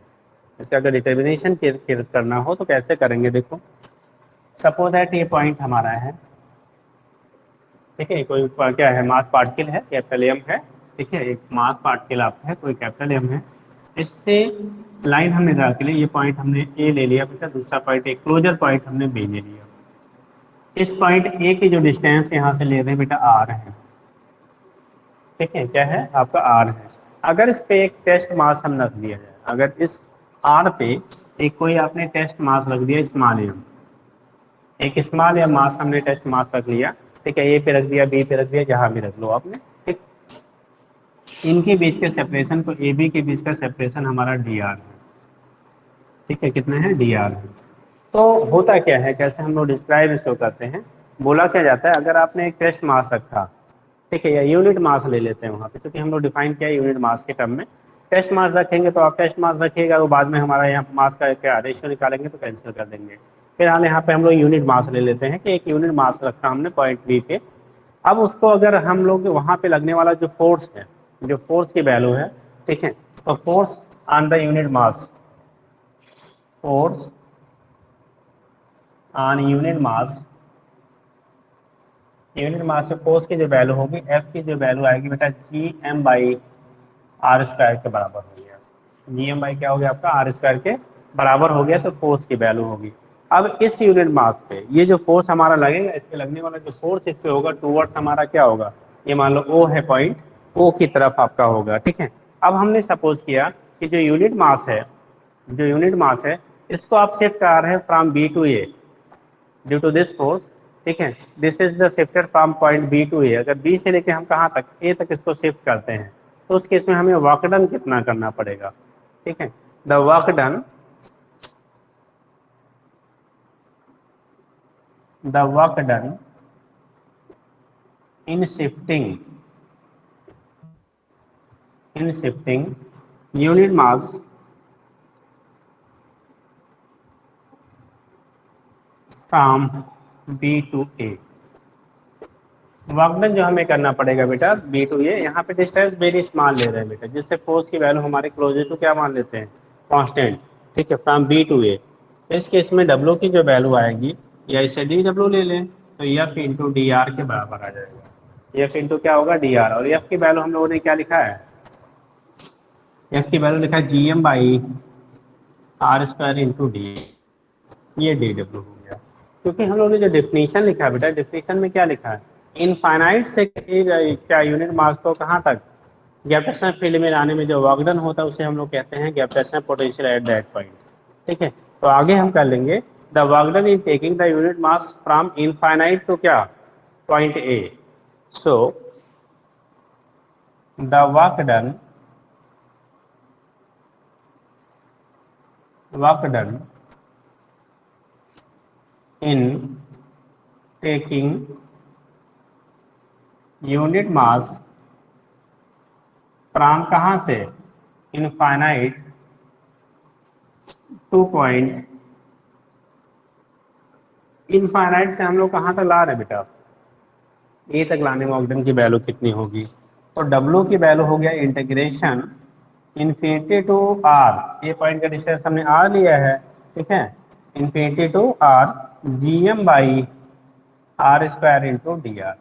जैसे अगर डिटर्मिनेशन करना हो तो कैसे करेंगे, देखो सपोज दैट ये पॉइंट हमारा है, ठीक है, कोई क्या है, मास पार्टिकल है, कैपिटल एम है, ठीक है, एक मास पार्टिकल आपका है, कोई कैपिटल एम है, इससे लाइन हमने ड्रा के लिए, ये पॉइंट हमने ए ले लिया बेटा, दूसरा पॉइंट एक क्लोजर पॉइंट हमने बी ले लिया। इस पॉइंट ए की जो डिस्टेंस यहाँ से ले रहे हैं बेटा आर है, ठीक है, क्या है आपका आर है। अगर इस पे एक टेस्ट मास हम रख दिया जाए, अगर इस आर पे एक कोई आपने टेस्ट मास रख दिया स्मॉल एम, एक स्मॉल एम मास हमने टेस्ट मास रख लिया, ठीक है, ए पे रख दिया, बी पे रख दिया, जहां भी रख लो आपने, ठीक। इनके बीच के सेपरेशन को, ए बी के बीच का सेपरेशन हमारा डी आर है, ठीक है, कितना है डी आर है। तो होता क्या है, कैसे हम लोग डिस्क्राइब इसको करते हैं, बोला क्या जाता है, अगर आपने एक टेस्ट मास रखा, ठीक है, या यूनिट मास ले लेते हैं वहाँ पे, क्योंकि हम लोग डिफाइन किया है यूनिट मास के टर्म में, टेस्ट मास रखेंगे तो आप टेस्ट मास रखिएगा, तो बाद में हमारा यहाँ मास का क्या रेशियो निकालेंगे तो कैंसिल कर देंगे। फिर हाल यहाँ पे हम लोग यूनिट मास ले लेते हैं कि एक यूनिट मास रखा हमने पॉइंट बी पे। अब उसको अगर हम लोग वहाँ पे लगने वाला जो फोर्स है, जो फोर्स की वैल्यू है, ठीक है, तो force on the unit mass, force on unit mass, unit mass पे फोर्स की जो वैल्यू होगी, एफ की जो वैल्यू आएगी बेटा G M by R square के बराबर हो गया। जी एम बाई क्या हो गया आपका आर स्क्वायर के बराबर हो गया, तो फोर्स की वैल्यू होगी। अब इस यूनिट मास पे ये जो फोर्स हमारा लगेगा, इसके लगने वाला जो फोर्स इस पे होगा टूवर्ड्स हमारा क्या होगा, ये मान लो ओ है पॉइंट, ओ की तरफ आपका होगा, ठीक है। अब हमने सपोज किया कि जो यूनिट मास है, जो यूनिट मास है, इसको आप शिफ्ट कर रहे हैं from B to A due to this force, ठीक है, this is the shifted from point B to A. अगर बी से लेके हम कहाँ तक ए तक इसको शिफ्ट करते हैं, तो उस केस में हमें वर्क डन कितना करना पड़ेगा, ठीक है। The work done, the work done in shifting, in shifting unit mass from B to A, work done जो हमें करना पड़ेगा बेटा बी टू ए, यहाँ पे डिस्टेंस वेरी स्मॉल ले रहे हैं बेटा, जिससे फोर्स की वैल्यू हमारे क्लोजर टू क्या मान लेते हैं, कांस्टेंट, ठीक है, फ्रॉम बी टू ए। इस केस में डब्ल्यू की जो वैल्यू आएगी, या इसे डी डब्ल्यू ले लें, तो एफ इंटू डी आर के बराबर आ जाएगा। एफ इंटू क्या होगा डी आर, और एफ की वैल्यू हम लोगों ने क्या लिखा है, एफ की वैल्यू लिखा है G M by R square into D, ये डी डब्ल्यू हो गया। क्योंकि हम लोगों ने जो डेफिनेशन लिखा है बेटा, डेफिनेशन में क्या लिखा है, इनफाइनाइट से क्या यूनिट मास को कहाँ तक ग्रेविटेशनल फील्ड में लाने में जो वर्क डन होता है उसे हम लोग कहते हैं gravitational potential at that point, ठीक है। तो आगे हम कर लेंगे the work done in taking the unit mass from infinite to क्या point A. So the work done, work done in taking unit mass from कहाँ से infinite to point, इनफाइनाइट से हम लोग कहाँ तक ला रहे हैं बेटा, ए तक लाने में वर्क डन की वैल्यू कितनी होगी, तो डब्ल्यू की वैल्यू हो गया integration infinity to R, a point का डिस्टेंस हमने आर लिया है, ठीक है, infinity to R G M by R square into D R.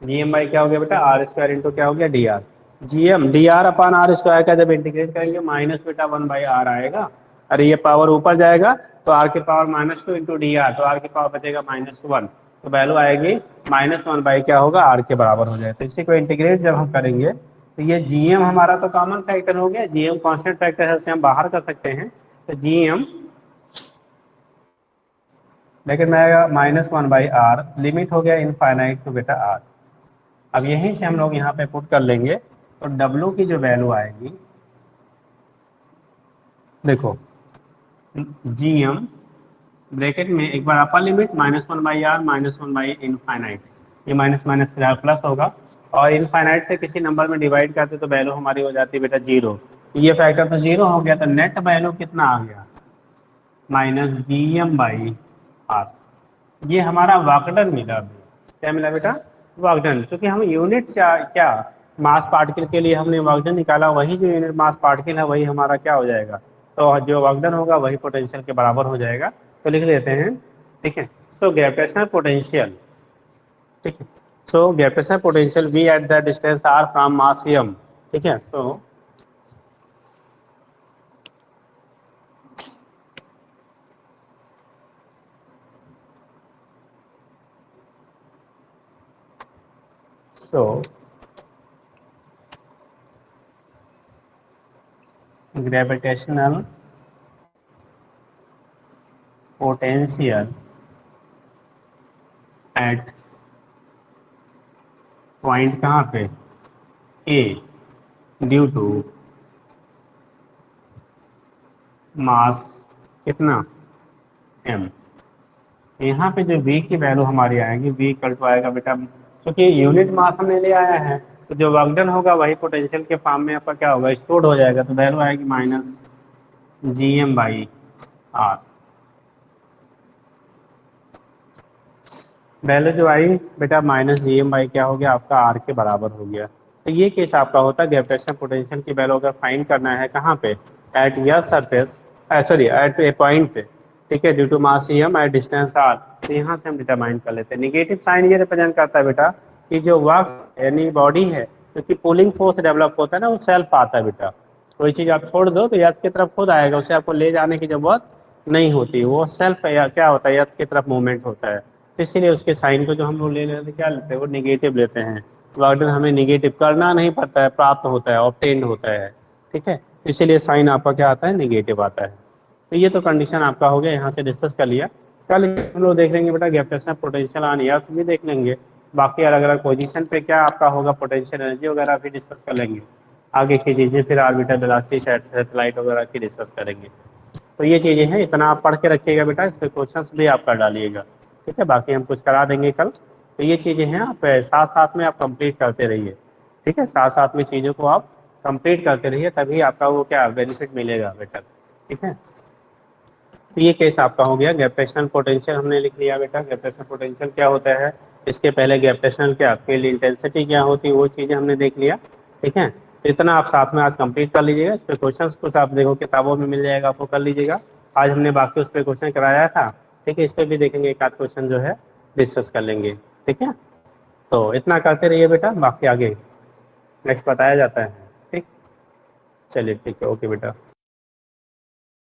G M by क्या हो गया बेटा आर स्क्वायर इंटू क्या हो गया D R, G M D R upon R square का जब इंटीग्रेट करेंगे माइनस बेटा 1/r आएगा, अरे ये पावर ऊपर जाएगा तो आर की पावर -2 इंटू डी आर, तो आर की पावर बचेगा -1, तो वैल्यू आएगी -1 बाई क्या होगा, आर के बराबर हो जाए। तो इसी को इंटीग्रेट जब हम करेंगे तो ये जीएम हमारा तो कॉमन फैक्टर हो गया, जीएम कांस्टेंट फैक्टर है, उसे हम बाहर कर सकते हैं। तो जीएम लेकिन मैं -1/r लिमिट हो गया इनफाइनाइट टू बेटा आर। अब यहीं से हम लोग यहाँ पे पुट कर लेंगे तो W की जो वैल्यू आएगी, देखो जीएम ब्रैकेट में एक बार अपर लिमिट -1/r -1 इनफाइनाइट, ये माइनस माइनस फिर प्लस होगा, और इनफाइनाइट से किसी नंबर में डिवाइड करते तो वैल्यू हमारी हो जाती है बेटा 0। ये फैक्टर तो 0 हो गया, तो नेट वैल्यू कितना आ गया, -gm/r। ये हमारा वाकडन मिला अभी। क्या मिला बेटा, वाकडन। क्योंकि हम यूनिट क्या मास पार्टिकल के लिए हमने वाकडन निकाला, वही जो यूनिट मास पार्टिकल है वही हमारा क्या हो जाएगा, तो जो वाकडन होगा वही पोटेंशियल के बराबर हो जाएगा। तो लिख लेते हैं, ठीक है। सो ग्रेविटेशनल पोटेंशियल, ठीक है। So gravitational potential V at the distance R from mass m, ठीक है। So gravitational potential at point कहाँ पे, ए, ड्यू टू मास कितना m। यहाँ पे जो v की वैल्यू हमारी आएगी, v इक्वल टू आएगा बेटा, क्योंकि यूनिट मास हमने ले आया है तो जो वर्कडन होगा वही पोटेंशियल के फॉर्म में आपका क्या होगा, स्टोर्ड हो जाएगा। तो वैल्यू आएगी -gm/r। वैल्यू जो आई बेटा -gm क्या हो गया आपका, r के बराबर हो गया। तो ये केस आपका होता है ग्रेविटेशनल पोटेंशियल की वैल्यू अगर फाइंड करना है कहाँ पे, at your surface, sorry at a point पे, ठीक है, due to mass m at distance r। तो यहाँ से हम डिटरमाइन कर लेते हैं। निगेटिव साइन ये रिप्रेजेंट करता है बेटा कि जो वर्क यानी बॉडी है, क्योंकि पुलिंग फोर्स डेवलप होता है ना, वो सेल्फ आता है बेटा। कोई चीज़ आप छोड़ दो तो अर्थ की तरफ खुद आएगा, उसे आपको ले जाने की जरूरत नहीं होती, वो सेल्फ या क्या होता है, अर्थ की तरफ मूवमेंट होता है। तो इसीलिए उसके साइन को जो हम लोग ले लेते हैं क्या लेते हैं, वो निगेटिव लेते हैं। वर्कडन हमें निगेटिव करना नहीं पड़ता है, प्राप्त होता है, ऑब्टेन्ड होता है, ठीक है। इसीलिए साइन आपका क्या आता है, निगेटिव आता है। तो ये तो कंडीशन आपका हो गया, यहाँ से डिस्कस कर लिया। कल हम लोग देख लेंगे बेटा ग्रेविटेशनल पोटेंशियल ऑन अर्थ भी देख लेंगे, बाकी अलग अलग पोजीशन पे क्या आपका होगा पोटेंशियल एनर्जी वगैरह भी डिस्कस कर लेंगे। आगे की चीज़ें फिर ऑर्बिटर वेलोसिटी सैटेलाइट वगैरह की डिस्कस करेंगे। तो ये चीज़ें हैं, इतना आप पढ़ के रखिएगा बेटा, इस पर क्वेश्चंस भी आप कर डालिएगा, ठीक है। बाकी हम कुछ करा देंगे कल। तो ये चीज़ें हैं, आप साथ साथ में आप कंप्लीट करते रहिए, ठीक है। साथ साथ में चीज़ों को आप कंप्लीट करते रहिए, तभी आपका वो क्या बेनिफिट मिलेगा बेटा, ठीक है। तो ये केस आपका हो गया। ग्रेविटेशनल पोटेंशियल हमने लिख लिया बेटा, ग्रेविटेशनल पोटेंशियल क्या होता है, इसके पहले ग्रेविटेशनल क्या फील्ड इंटेंसिटी क्या होती है, वो चीज़ें हमने देख लिया, ठीक है। तो इतना आप साथ में आज कंप्लीट कर लीजिएगा। इस पर क्वेश्चन कुछ आप देखो किताबों में मिल जाएगा, आपको कर लीजिएगा। आज हमने बाकी उस पर क्वेश्चन कराया था, ठीक है। इस पर भी देखेंगे, एक आध क्वेश्चन जो है डिस्कस कर लेंगे, ठीक है। तो इतना करते रहिए बेटा, बाकी आगे नेक्स्ट बताया जाता है, ठीक। चलिए ठीक है, ओके बेटा।